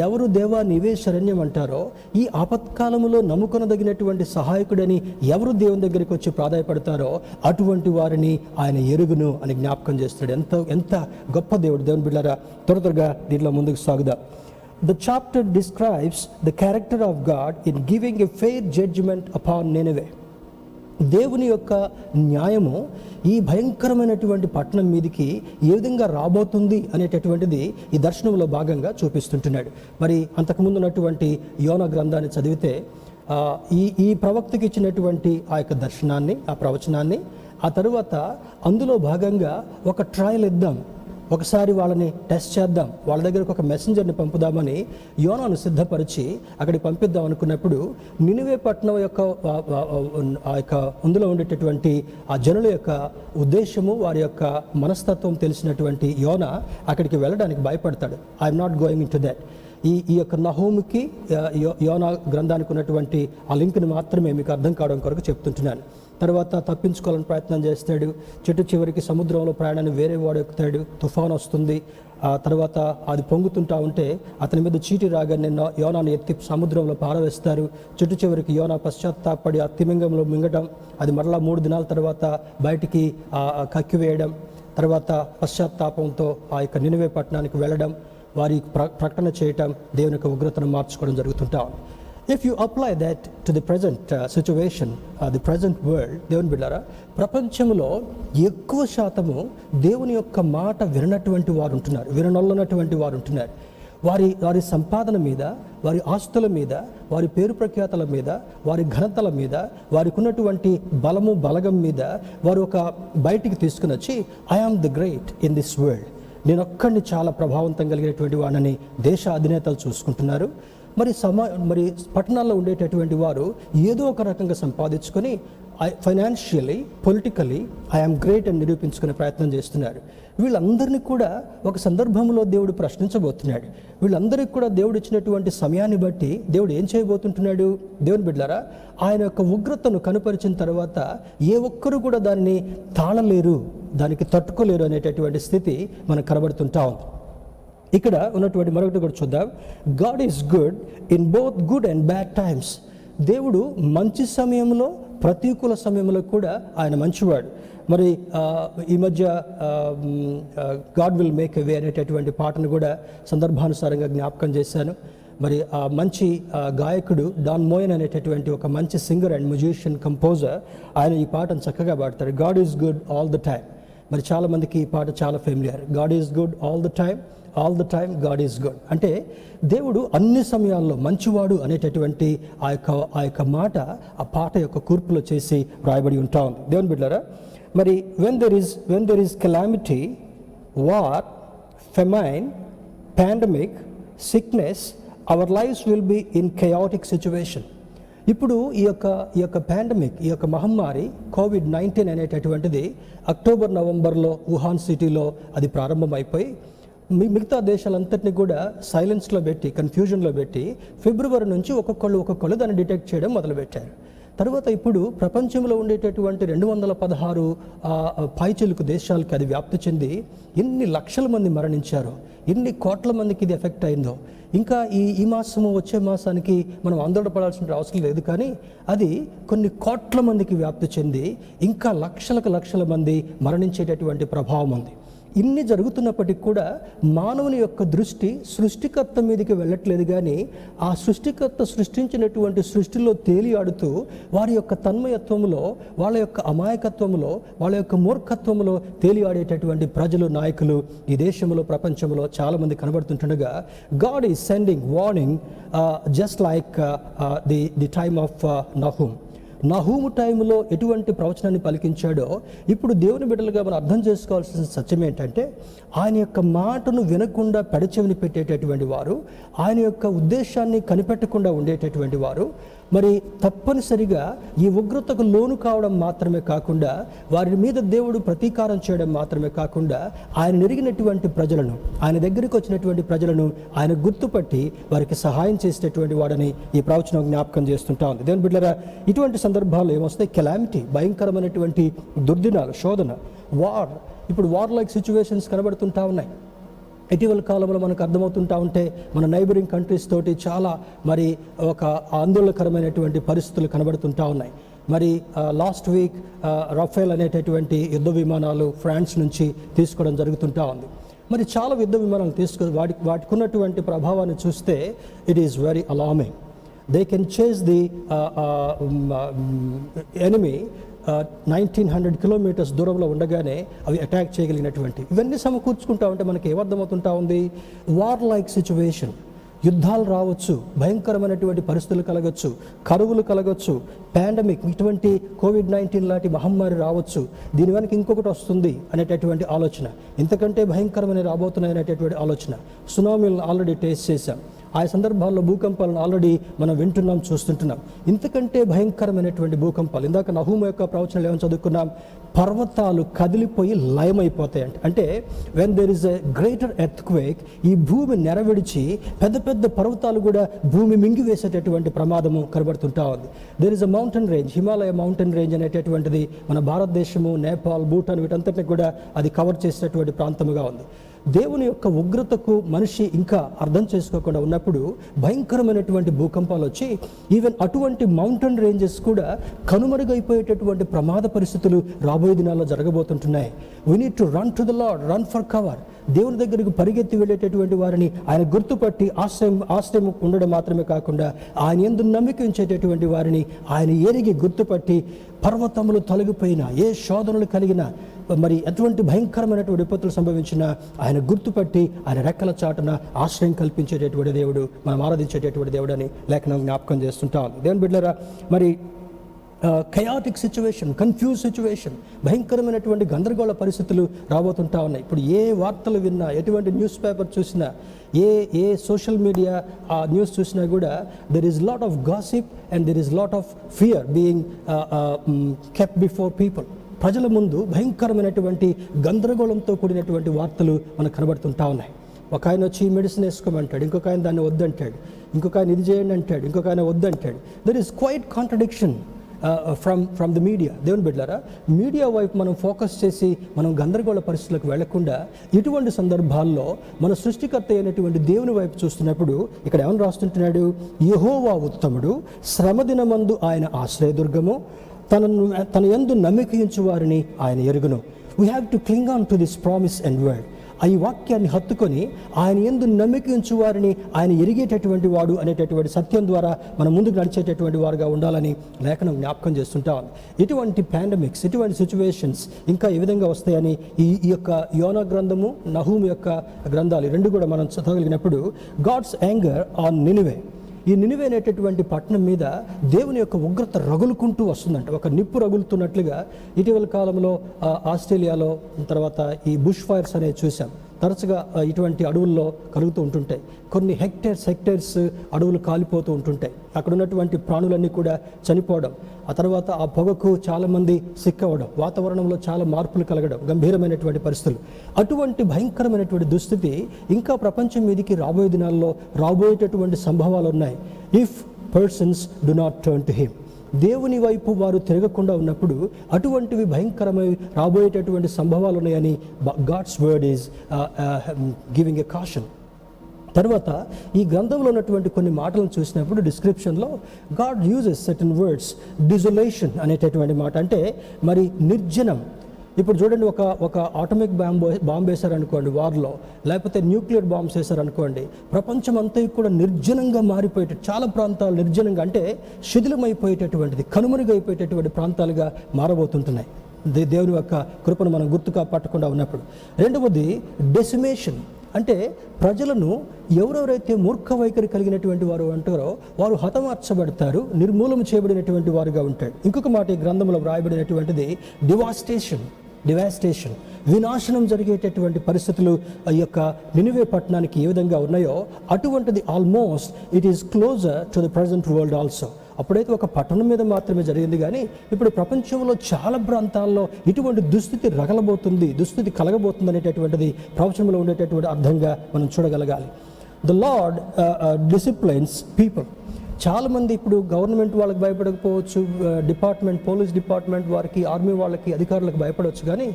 ఎవరు దేవా నీవే శరణ్యం అంటారో, ఈ ఆపత్కాలములో నమ్ముకొనదగినటువంటి సహాయకుడని ఎవరు దేవుని దగ్గరికి వచ్చి ప్రాధాయపడతారో అటువంటి వారిని ఆయన ఎరుగును అని జ్ఞాపకం చేస్తాడు. ఎంత గొప్ప దేవుడు. దేవుని బిడ్డలారా, త్వరగా దీంట్లో ముందుకు సాగుదాం. The chapter describes the character of God in giving a fair judgment upon Nineveh. దేవుని యొక్క న్యాయము ఈ భయంకరమైనటువంటి పట్టణం మీదికి ఏ విధంగా రాబోతుంది అనేటటువంటిది ఈ దర్శనంలో భాగంగా చూపిస్తుంటున్నాడు. మరి అంతకుముందు ఉన్నటువంటి యోనా గ్రంథాన్ని చదివితే ఈ ప్రవక్తకి ఇచ్చినటువంటి ఆ యొక్క దర్శనాన్ని, ఆ ప్రవచనాన్ని, ఆ తరువాత అందులో భాగంగా ఒక ట్రయల్ ఇద్దాం, ఒకసారి వాళ్ళని టెస్ట్ చేద్దాం, వాళ్ళ దగ్గరకు ఒక మెసెంజర్ని పంపుదామని యోనాను సిద్ధపరిచి అక్కడికి పంపిద్దాం అనుకున్నప్పుడు నినివే పట్టణం యొక్క ఆ యొక్క అందులో ఉండేటటువంటి ఆ జనుల యొక్క ఉద్దేశము, వారి యొక్క మనస్తత్వం తెలిసినటువంటి యోనా అక్కడికి వెళ్ళడానికి భయపడతాడు. I'm not going in to that. ఈ యొక్క నహూముకి యోనా గ్రంథానికి ఉన్నటువంటి ఆ లింక్ని మాత్రమే మీకు అర్థం కావడం కొరకు చెప్తుంటున్నాను. తర్వాత తప్పించుకోవాలని ప్రయత్నం చేస్తాడు. చెట్టు చివరికి సముద్రంలో ప్రయాణాన్ని వేరే వాడు ఎక్కుతాడు, తుఫాన్ వస్తుంది. ఆ తర్వాత అది పొంగుతుంటా ఉంటే అతని మీద చీటి రాగానే యోనాను ఎత్తి సముద్రంలో పారవేస్తారు. చెట్టు చివరికి యోనా పశ్చాత్తాపడి ఆ తిమింగంలో మింగటం, అది మరలా 3 దినాల తర్వాత బయటికి కక్కివేయడం, తర్వాత పశ్చాత్తాపంతో ఆ యొక్క నినివే పట్టణానికి వెళ్ళడం, వారి ప్రకటన చేయటం, దేవుని యొక్క ఉగ్రతను మార్చుకోవడం జరుగుతుంటాం. If you apply that to the present situation, the present world, దేవుని బిడ్డలారా, ప్రపంచంలో ఎక్కువ శాతము దేవుని యొక్క మాట విననటువంటి వారు ఉంటున్నారు, విననొల్లనటువంటి వారు ఉంటున్నారు. వారి సంపాదన మీద, వారి ఆస్తుల మీద, వారి పేరు ప్రఖ్యాతల మీద, వారి ఘనతల మీద, వారికి ఉన్నటువంటి బలము బలగం మీద వారు ఒక బయటికి తీసుకుని వచ్చి I am the great in this world, నేను ఒక్కడిని చాలా ప్రభావవంతం కలిగినటువంటి వాడిని దేశ అధినేతలు చూసుకుంటున్నారు. మరి పట్టణాల్లో ఉండేటటువంటి వారు ఏదో ఒక రకంగా సంపాదించుకొని ఫైనాన్షియలీ, పొలిటికలీ ఐఎమ్ గ్రేట్ అని నిరూపించుకునే ప్రయత్నం చేస్తున్నారు. వీళ్ళందరినీ కూడా ఒక సందర్భంలో దేవుడు ప్రశ్నించబోతున్నాడు. వీళ్ళందరికీ కూడా దేవుడు ఇచ్చినటువంటి సమయాన్ని బట్టి దేవుడు ఏం చేయబోతుంటున్నాడు? దేవుని బిడ్డలారా, ఆయన యొక్క ఉగ్రతను కనుపరిచిన తర్వాత ఏ ఒక్కరు కూడా దాన్ని తాళలేరు, దానికి తట్టుకోలేరు అనేటటువంటి స్థితి మనకు కనబడుతుంటా ఉంది. ఇక్కడ ఉన్నటువంటి మరొకటి కూడా చూద్దాం. God is good in both good and bad times. దేవుడు మంచి సమయంలో, ప్రతికూల సమయంలో కూడా ఆయన మంచివాడు. మరి ఈ మధ్య గాడ్ విల్ మేక్ ఎ వే అనేటటువంటి పాటను కూడా సందర్భానుసారంగా జ్ఞాపకం చేశాను. మరి ఆ మంచి గాయకుడు డాన్ మోయన్ అనేటటువంటి ఒక మంచి సింగర్ అండ్ మ్యూజిషియన్, కంపోజర్, ఆయన ఈ పాటను చక్కగా పాడతారు. God is good all the time. మరి చాలామందికి ఈ పాట చాలా familiar. God is good all the time God is good. అంటే దేవుడు అన్ని సమయాల్లో మంచివాడు అనేటటువంటి ఆ యొక్క మాట ఆ పాట యొక్క కూర్పులో చేసి రాయబడి ఉంటా ఉంది. దేవుని బిడ్డలారా, మరి when there is calamity, war, famine, pandemic, sickness, our lives will be in chaotic situation. ఇప్పుడు ఈ యొక్క పాండమిక్, ఈ యొక్క మహమ్మారి COVID-19 అనేటటువంటిది అక్టోబర్ నవంబర్లో వుహాన్ సిటీలో అది ప్రారంభమైపోయి మిగతా దేశాలంతటినీ కూడా సైలెన్స్లో పెట్టి, కన్ఫ్యూజన్లో పెట్టి ఫిబ్రవరి నుంచి ఒక్కొక్కళ్ళు దాన్ని డిటెక్ట్ చేయడం మొదలుపెట్టారు. తర్వాత ఇప్పుడు ప్రపంచంలో ఉండేటటువంటి 216 పైచిలుకు దేశాలకి అది వ్యాప్తి చెంది ఎన్ని లక్షల మంది మరణించారో, ఎన్ని కోట్ల మందికి ఇది ఎఫెక్ట్ అయిందో. ఇంకా ఈ మాసము వచ్చే మాసానికి మనం ఆందోళన పడాల్సిన అవసరం లేదు, కానీ అది కొన్ని కోట్ల మందికి వ్యాప్తి చెంది ఇంకా లక్షల మంది మరణించేటటువంటి ప్రభావం ఉంది. ఇన్ని జరుగుతున్నప్పటికీ కూడా మానవుని యొక్క దృష్టి సృష్టికర్త మీదకి వెళ్ళట్లేదు, కానీ ఆ సృష్టికర్త సృష్టించినటువంటి సృష్టిలో తేలియాడుతూ వారి యొక్క తన్మయత్వంలో, వాళ్ళ యొక్క అమాయకత్వంలో, వాళ్ళ యొక్క మూర్ఖత్వంలో తేలియాడేటటువంటి ప్రజలు, నాయకులు ఈ దేశంలో, ప్రపంచంలో చాలామంది కనబడుతుంటుండగా God is sending warning just like the time of నహూము టైంలో ఎటువంటి ప్రవచనాన్ని పలికించాడో ఇప్పుడు దేవుని బిడ్డలుగా మనం అర్థం చేసుకోవాల్సిన సత్యం ఏంటంటే, ఆయన యొక్క మాటను వినకుండా పెడచెవిని పెట్టేటటువంటి వారు, ఆయన యొక్క ఉద్దేశాన్ని కనిపెట్టకుండా ఉండేటటువంటి వారు మరి తప్పనిసరిగా ఈ ఉగ్రతకు లోను కావడం మాత్రమే కాకుండా, వారి మీద దేవుడు ప్రతీకారం చేయడం మాత్రమే కాకుండా, ఆయన నెరిగినటువంటి ప్రజలను, ఆయన దగ్గరికి వచ్చినటువంటి ప్రజలను ఆయన గుర్తుపట్టి వారికి సహాయం చేసేటటువంటి వాడని ఈ ప్రవచనం జ్ఞాపకం చేస్తుంటా ఉంది. దేవుని బిడ్డలారా, ఇటువంటి సందర్భాల్లో ఏమొస్తాయి? కెలామిటీ, భయంకరమైనటువంటి దుర్దినాలు, శోధన, వార్. ఇప్పుడు వార్ లైక్ సిచ్యువేషన్స్ కనబడుతుంటా ఉన్నాయి. ఇటీవల కాలంలో మనకు అర్థమవుతుంటా ఉంటే మన నైబరింగ్ కంట్రీస్ తోటి చాలా మరి ఒక ఆందోళనకరమైనటువంటి పరిస్థితులు కనబడుతుంటా ఉన్నాయి. మరి లాస్ట్ వీక్ రఫేల్ అనేటటువంటి యుద్ధ విమానాలు ఫ్రాన్స్ నుంచి తీసుకోవడం జరుగుతుంటా ఉంది. మరి చాలా యుద్ధ విమానాలు వాటికి ఉన్నటువంటి ప్రభావాన్ని చూస్తే it is very alarming. They can chase the enemy 1900 kilometres దూరంలో ఉండగానే అవి అటాక్ చేయగలిగినటువంటి, ఇవన్నీ సమకూర్చుకుంటా ఉంటే మనకి ఏమర్థమవుతుంటా ఉంది? War like situation. యుద్ధాలు రావచ్చు, భయంకరమైనటువంటి పరిస్థితులు కలగచ్చు, కరువులు కలగచ్చు, పాండమిక్, ఇటువంటి COVID-19 లాంటి మహమ్మారి రావచ్చు, దీని వెనక ఇంకొకటి వస్తుంది అనేటటువంటి ఆలోచన, ఇంతకంటే భయంకరమైన రాబోతున్నాయి అనేటటువంటి ఆలోచన. సునామీలను ఆల్రెడీ టేస్ట్ చేశాం, ఆ సందర్భాల్లో భూకంపాలను ఆల్రెడీ మనం వింటున్నాం, చూస్తుంటున్నాం. ఇంతకంటే భయంకరమైనటువంటి భూకంపాలు, ఇందాక నహూము యొక్క ప్రవచనాలు ఏమని చదువుకున్నాం? పర్వతాలు కదిలిపోయి లయమైపోతాయి అంటే when there is a greater earthquake, ఈ భూమి నెరవేర్చి పెద్ద పర్వతాలు కూడా భూమి మింగివేసేటటువంటి ప్రమాదము కనబడుతుంటా ఉంది. There is a mountain range, Himalaya mountain range అనేటటువంటిది మన భారతదేశము, నేపాల్, భూటాన్ వీటంతటిని కూడా అది కవర్ చేసేటటువంటి ప్రాంతముగా ఉంది. దేవుని యొక్క ఉగ్రతకు మనిషి ఇంకా అర్థం చేసుకోకుండా ఉన్నప్పుడు భయంకరమైనటువంటి భూకంపాలు వచ్చి ఈవెన్ అటువంటి మౌంటైన్ రేంజెస్ కూడా కనుమరుగైపోయేటటువంటి ప్రమాద పరిస్థితులు రాబోయే దినాల్లో జరగబోతుంటున్నాయి. We need to run to the Lord, run for cover. దేవుని దగ్గరకు పరిగెత్తి వెళ్ళేటటువంటి వారిని ఆయన గుర్తుపట్టి ఆశ్రయం ఉండడం మాత్రమే కాకుండా ఆయన యందు నమ్మిక ఉంచేటటువంటి వారిని ఆయన ఎరిగి గుర్తుపట్టి, పర్వతములు తొలగిపోయినా, ఏ శోధనలు కలిగినా, మరి ఎటువంటి భయంకరమైనటువంటి విపత్తులు సంభవించినా ఆయన గుర్తుపట్టి ఆయన రెక్కల చాటున ఆశ్రయం కల్పించేటటువంటి దేవుడు, మనం ఆరాధించేటటువంటి దేవుడు అని లేఖనం జ్ఞాపకం చేస్తుంటాం. దేవుని బిడ్డలారా, మరి కయాటిక్ సిచ్యువేషన్, కన్ఫ్యూజ్ సిచ్యువేషన్, భయంకరమైనటువంటి గందరగోళ పరిస్థితులు రాబోతుంటా ఉన్నాయి. ఇప్పుడు ఏ వార్తలు విన్నా, ఎటువంటి న్యూస్ పేపర్ చూసినా, ఏ సోషల్ మీడియా న్యూస్ చూసినా కూడా there is lot of gossip and there is lot of fear being kept before people. ప్రజల ముందు భయంకరమైనటువంటి గందరగోళంతో కూడినటువంటి వార్తలు మనకు కనబడుతుంటా ఉన్నాయి. ఒక ఆయన వచ్చి మెడిసిన్ వేసుకోమంటాడు, ఇంకొక ఆయన దాన్ని వద్దంటాడు, ఇంకొక ఆయన ఇది చేయండి అంటాడు, ఇంకొక ఆయన వద్దంటాడు. There is quite contradiction from the media. దేవుని బిడ్డలారా, మీడియా వైపు మనం ఫోకస్ చేసి మనం గందరగోళ పరిస్థితులకు వెళ్లకుండా ఇటువంటి సందర్భాల్లో మన సృష్టికర్త అయినటువంటి దేవుని వైపు చూస్తున్నప్పుడు ఇక్కడ ఏమని రాస్తుంటున్నాడు? యెహోవా ఉత్తముడు, శ్రమదినమందు ఆయన ఆశ్రయదుర్గము, తన యందు నమ్మిక ఉంచు వారిని ఆయన ఎరుగును. We have to cling on to this promise and word. ఈ వాక్యాన్ని హత్తుకొని ఆయన యందు నమ్మిక ఉంచు వారిని ఆయన ఎరిగేటటువంటి వాడు అనేటటువంటి సత్యం ద్వారా మనం ముందుకు నడిచేటటువంటి వారుగా ఉండాలని లేఖనం జ్ఞాపకం చేస్తుంటా ఉంది. ఇటువంటి పాండమిక్స్, ఇటువంటి సిచ్యువేషన్స్ ఇంకా ఏ విధంగా వస్తాయని ఈ యొక్క యోనా గ్రంథము, నహూము యొక్క గ్రంథాలు రెండు కూడా మనం చదవగలిగినప్పుడు గాడ్స్ యాంగర్ ఆన్ నినివే, ఈ నినివే అనేటటువంటి పట్టణం మీద దేవుని యొక్క ఉగ్రత రగులుకుంటూ వస్తుందంట. ఒక నిప్పు రగులుతున్నట్లుగా ఇటీవల కాలంలో ఆస్ట్రేలియాలో, తర్వాత ఈ బుష్ ఫైర్స్ అనేవి చూసాం. తరచుగా ఇటువంటి అడవుల్లో కలుగుతూ ఉంటుంటాయి. కొన్ని హెక్టేర్స్ అడవులు కాలిపోతూ ఉంటుంటాయి. అక్కడ ఉన్నటువంటి ప్రాణులన్నీ కూడా చనిపోవడం, ఆ తర్వాత ఆ పొగకు చాలామంది సిక్ అవ్వడం, వాతావరణంలో చాలా మార్పులు కలగడం, గంభీరమైనటువంటి పరిస్థితులు. అటువంటి భయంకరమైనటువంటి దుస్థితి ఇంకా ప్రపంచం మీదకి రాబోయే దినాల్లో రాబోయేటటువంటి సంభవాలు ఉన్నాయి. If persons do not turn to him, దేవుని వైపు వారు తిరగకుండా ఉన్నప్పుడు అటువంటివి భయంకరమై రాబోయేటటువంటి సంభవాలు ఉన్నాయని God's word is giving a caution. తర్వాత ఈ గ్రంథంలో ఉన్నటువంటి కొన్ని మాటలను చూసినప్పుడు డిస్క్రిప్షన్లో God uses certain words. Desolation అనేటటువంటి మాట అంటే మరి నిర్జనం. ఇప్పుడు చూడండి, ఒక ఆటోమిక్ బాంబ్ వేశారనుకోండి వార్లో, లేకపోతే న్యూక్లియర్ బాంబ్స్ వేశారనుకోండి, ప్రపంచం అంతా కూడా నిర్జనంగా మారిపోయేట, చాలా ప్రాంతాలు నిర్జనంగా అంటే శిథిలమైపోయేటటువంటిది, కనుమరుగైపోయేటటువంటి ప్రాంతాలుగా మారబోతుంటున్నాయి దేవుని యొక్క కృపను మనం గుర్తుగా పట్టకుండా ఉన్నప్పుడు. రెండవది డెసిమేషన్, అంటే ప్రజలను ఎవరెవరైతే మూర్ఖ వైఖరి కలిగినటువంటి వారు అంటారో వారు హతమార్చబడతారు, నిర్మూలన చేయబడినటువంటి వారుగా ఉంటారు. ఇంకొక మాట ఈ గ్రంథంలో వ్రాయబడినటువంటిది డివాస్టేషన్, వినాశనం జరిగేటటువంటి పరిస్థితులు ఈ యొక్క నినివే పట్టణానికి ఏ విధంగా ఉన్నాయో అటువంటిది almost it is closer to the present world also. అప్పుడైతే ఒక పట్టణం మీద మాత్రమే జరిగింది, కానీ ఇప్పుడు ప్రపంచంలో చాలా ప్రాంతాల్లో ఇటువంటి దుస్థితి కలగబోతుంది అనేటటువంటిది ప్రవచనంలో ఉండేటటువంటి అర్థంగా మనం చూడగలగాలి. The Lord disciplines people. చాలామంది ఇప్పుడు గవర్నమెంట్ వాళ్ళకి భయపడకపోవచ్చు, పోలీస్ డిపార్ట్మెంట్ వారికి, ఆర్మీ వాళ్ళకి, అధికారులకు భయపడవచ్చు, కానీ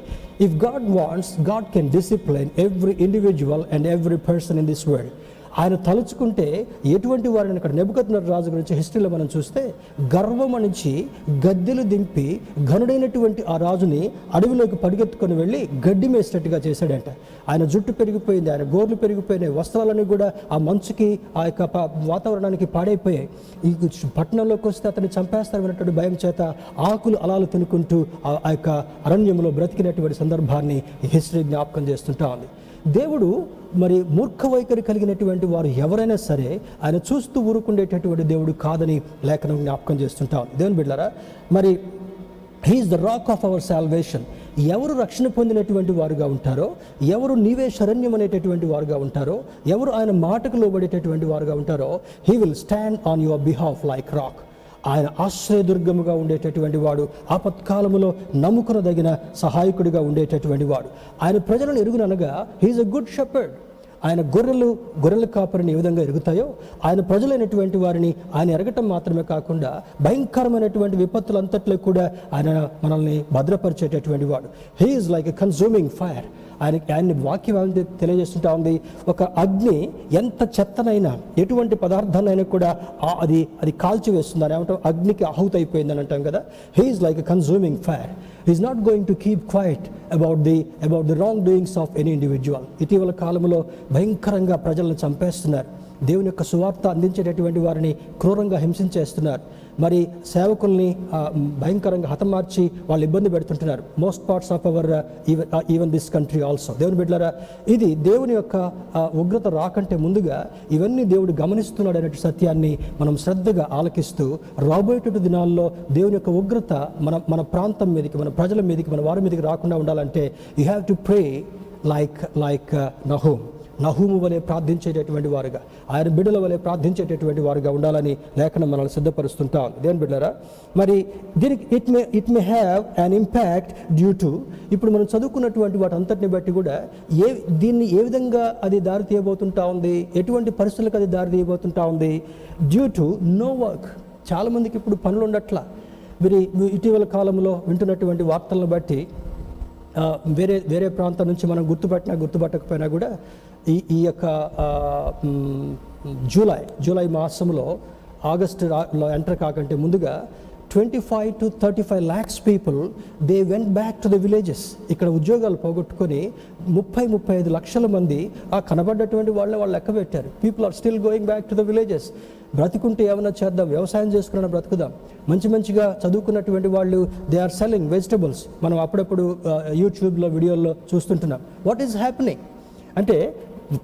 if God wants, God can discipline every individual and every person in this world. ఆయన తలుచుకుంటే ఎటువంటి వారిని, ఇక్కడ నెబుకద్నెజర్ రాజు గురించి హిస్టరీలో మనం చూస్తే గర్వం నుంచి గద్దెలు దింపి ఘనుడైనటువంటి ఆ రాజుని అడవిలోకి పరిగెత్తుకొని వెళ్ళి గడ్డి మేసేటట్టుగా చేశాడంట. ఆయన జుట్టు పెరిగిపోయింది, ఆయన గోర్లు పెరిగిపోయినాయి, వస్త్రాలన్నీ కూడా ఆ మంచుకి, ఆ యొక్క వాతావరణానికి పాడైపోయాయి. ఈ పట్టణంలోకి వస్తే అతన్ని చంపేస్తారనేటువంటి భయం చేత ఆకులు అలాలు తినుకుంటూ ఆ యొక్క అరణ్యంలో బ్రతికినటువంటి సందర్భాన్ని హిస్టరీ జ్ఞాపకం చేస్తుంటా ఉంది. దేవుడు మరి మూర్ఖ వైఖరి కలిగినటువంటి వారు ఎవరైనా సరే ఆయన చూస్తూ ఊరుకుండేటటువంటి దేవుడు కాదని లేఖనం జ్ఞాపకం చేస్తుంటాం. దేవుని బిడ్డలారా, మరి he is the rock of our salvation. ఎవరు రక్షణ పొందినటువంటి వారుగా ఉంటారో, ఎవరు నీవే శరణ్యం అనేటటువంటి వారుగా ఉంటారో, ఎవరు ఆయన మాటకు లోబడేటటువంటి వారుగా ఉంటారో, he will stand on your behalf like rock. ఆయన ఆశ్రయదుర్గముగా ఉండేటటువంటి వాడు, ఆపత్కాలములో నమ్ముకునదగిన సహాయకుడిగా ఉండేటటువంటి వాడు. ఆయన ప్రజలను ఎరుగుననగా హీఈస్ ఎ గుడ్ షెపర్డ్. ఆయన గొర్రెల కాపరిని ఏ విధంగా ఎరుగుతాయో ఆయన ప్రజలైనటువంటి వారిని ఆయన ఎరగటం మాత్రమే కాకుండా భయంకరమైనటువంటి విపత్తులంతట్లో కూడా ఆయన మనల్ని భద్రపరిచేటటువంటి వాడు. He is like a consuming fire. ఆయన వాక్యం తెలియజేస్తుంటా ఉంది, ఒక అగ్ని ఎంత చెత్తనైనా, ఎటువంటి పదార్థాన్నైనా కూడా అది కాల్చివేస్తుంది. అని ఏమంటాం, అగ్నికి ఆహుతి అయిపోయిందని అంటాం కదా. He is like a consuming fire. He is not going to keep quiet about the wrongdoings of any individual. ఇటీవల కాలంలో భయంకరంగా ప్రజలను చంపేస్తున్నారు. దేవుని యొక్క సువార్త అందించేటటువంటి వారిని క్రూరంగా హింసించేస్తున్నారు. మరి సేవకుల్ని భయంకరంగా హతమార్చి వాళ్ళు ఇబ్బంది పెడుతుంటున్నారు. Most parts of our even this country also. దేవుని బిడ్డలారా, ఇది దేవుని యొక్క ఉగ్రత రాకంటే ముందుగా ఇవన్నీ దేవుడు గమనిస్తున్నాడు అనే సత్యాన్ని మనం శ్రద్ధగా ఆలకిస్తూ రాబోయేట దినాల్లో దేవుని యొక్క ఉగ్రత మన ప్రాంతం మీదకి, మన ప్రజల మీదకి, మన వారి మీదకి రాకుండా ఉండాలంటే you have to pray like నహూము వలె ప్రార్థించేటటువంటి వారుగా, ఆయన బిడ్డల వలె ప్రార్థించేటటువంటి వారుగా ఉండాలని లేఖనం మనల్ని సిద్ధపరుస్తుంటాం. దేవుని బిడ్డలారా, మరి దీనికి it may have an impact due to, ఇప్పుడు మనం చదువుకున్నటువంటి వాటి అంతటిని బట్టి కూడా దీన్ని ఏ విధంగా అది దారి తీయబోతుంటా ఉంది, ఎటువంటి పరిస్థితులకు అది దారి తీయబోతుంటా ఉంది. Due to know work. చాలామందికి ఇప్పుడు పనులు ఉండట్లా. మీరు ఇటీవల కాలంలో వింటున్నటువంటి వార్తలను బట్టి వేరే ప్రాంతం నుంచి మనం గుర్తుపట్టకపోయినా కూడా ఈ యొక్క జూలై మాసంలో ఆగస్టులో ఎంటర్ కాకంటే ముందుగా 25 to 35 lakhs people, they went back to the villages. ఇక్కడ ఉద్యోగాలు పోగొట్టుకొని 30-35 లక్షల మంది ఆ కనబడ్డటువంటి వాళ్ళని వాళ్ళు లెక్క పెట్టారు. People are still going back to the villages. బ్రతికుంటే ఏమైనా చేద్దాం, వ్యవసాయం చేసుకున్న బ్రతుకుదాం. మంచిగా చదువుకున్నటువంటి వాళ్ళు దే ఆర్ సెల్లింగ్ వెజిటబుల్స్. మనం అప్పుడప్పుడు యూట్యూబ్లో వీడియోల్లో చూస్తుంటున్నాం. వాట్ ఈస్ హ్యాపెనింగ్ అంటే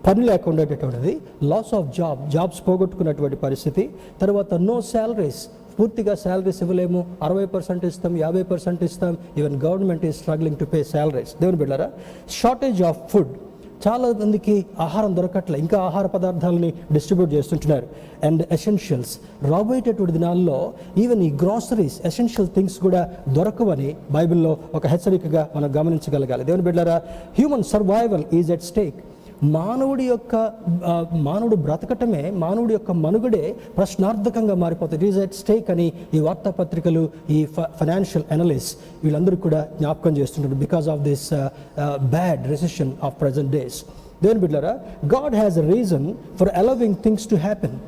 పని లేకుండా ఉండేటటువంటిది, లాస్ ఆఫ్ జాబ్స్ పోగొట్టుకున్నటువంటి పరిస్థితి. తర్వాత నో శాలరీస్, పూర్తిగా శాలరీస్ ఇవ్వలేము, 60% ఇస్తాం, 50% ఇస్తాం. Even government is struggling to pay salaries. దేవుని బిడ్డారా, షార్టేజ్ ఆఫ్ ఫుడ్, చాలా మందికి ఆహారం దొరకట్లే, ఇంకా ఆహార పదార్థాలని డిస్ట్రిబ్యూట్ చేస్తుంటున్నారు. అండ్ ఎసెన్షియల్స్, రాబోయేటటువంటి దినాల్లో ఈవెన్ ఈ గ్రాసరీస్, ఎసెన్షియల్ థింగ్స్ కూడా దొరకవని బైబిల్లో ఒక హెచ్చరికగా మనం గమనించగలగాలి. దేవుని బిడ్డారా, human survival is at stake. మానవుడు బ్రతకటమే, మానవుడి యొక్క మనుగడే ప్రశ్నార్థకంగా మారిపోతుంది. ఇట్ ఈజ్ ఎట్ స్టేక్ అని ఈ వార్తాపత్రికలు, ఈ ఫైనాన్షియల్ అనలిస్ట్ వీళ్ళందరూ కూడా జ్ఞాపకం చేస్తుంటారు. Because of this bad recession of present days. దేవుని బిడ్డలారా, God has a reason for allowing things to happen.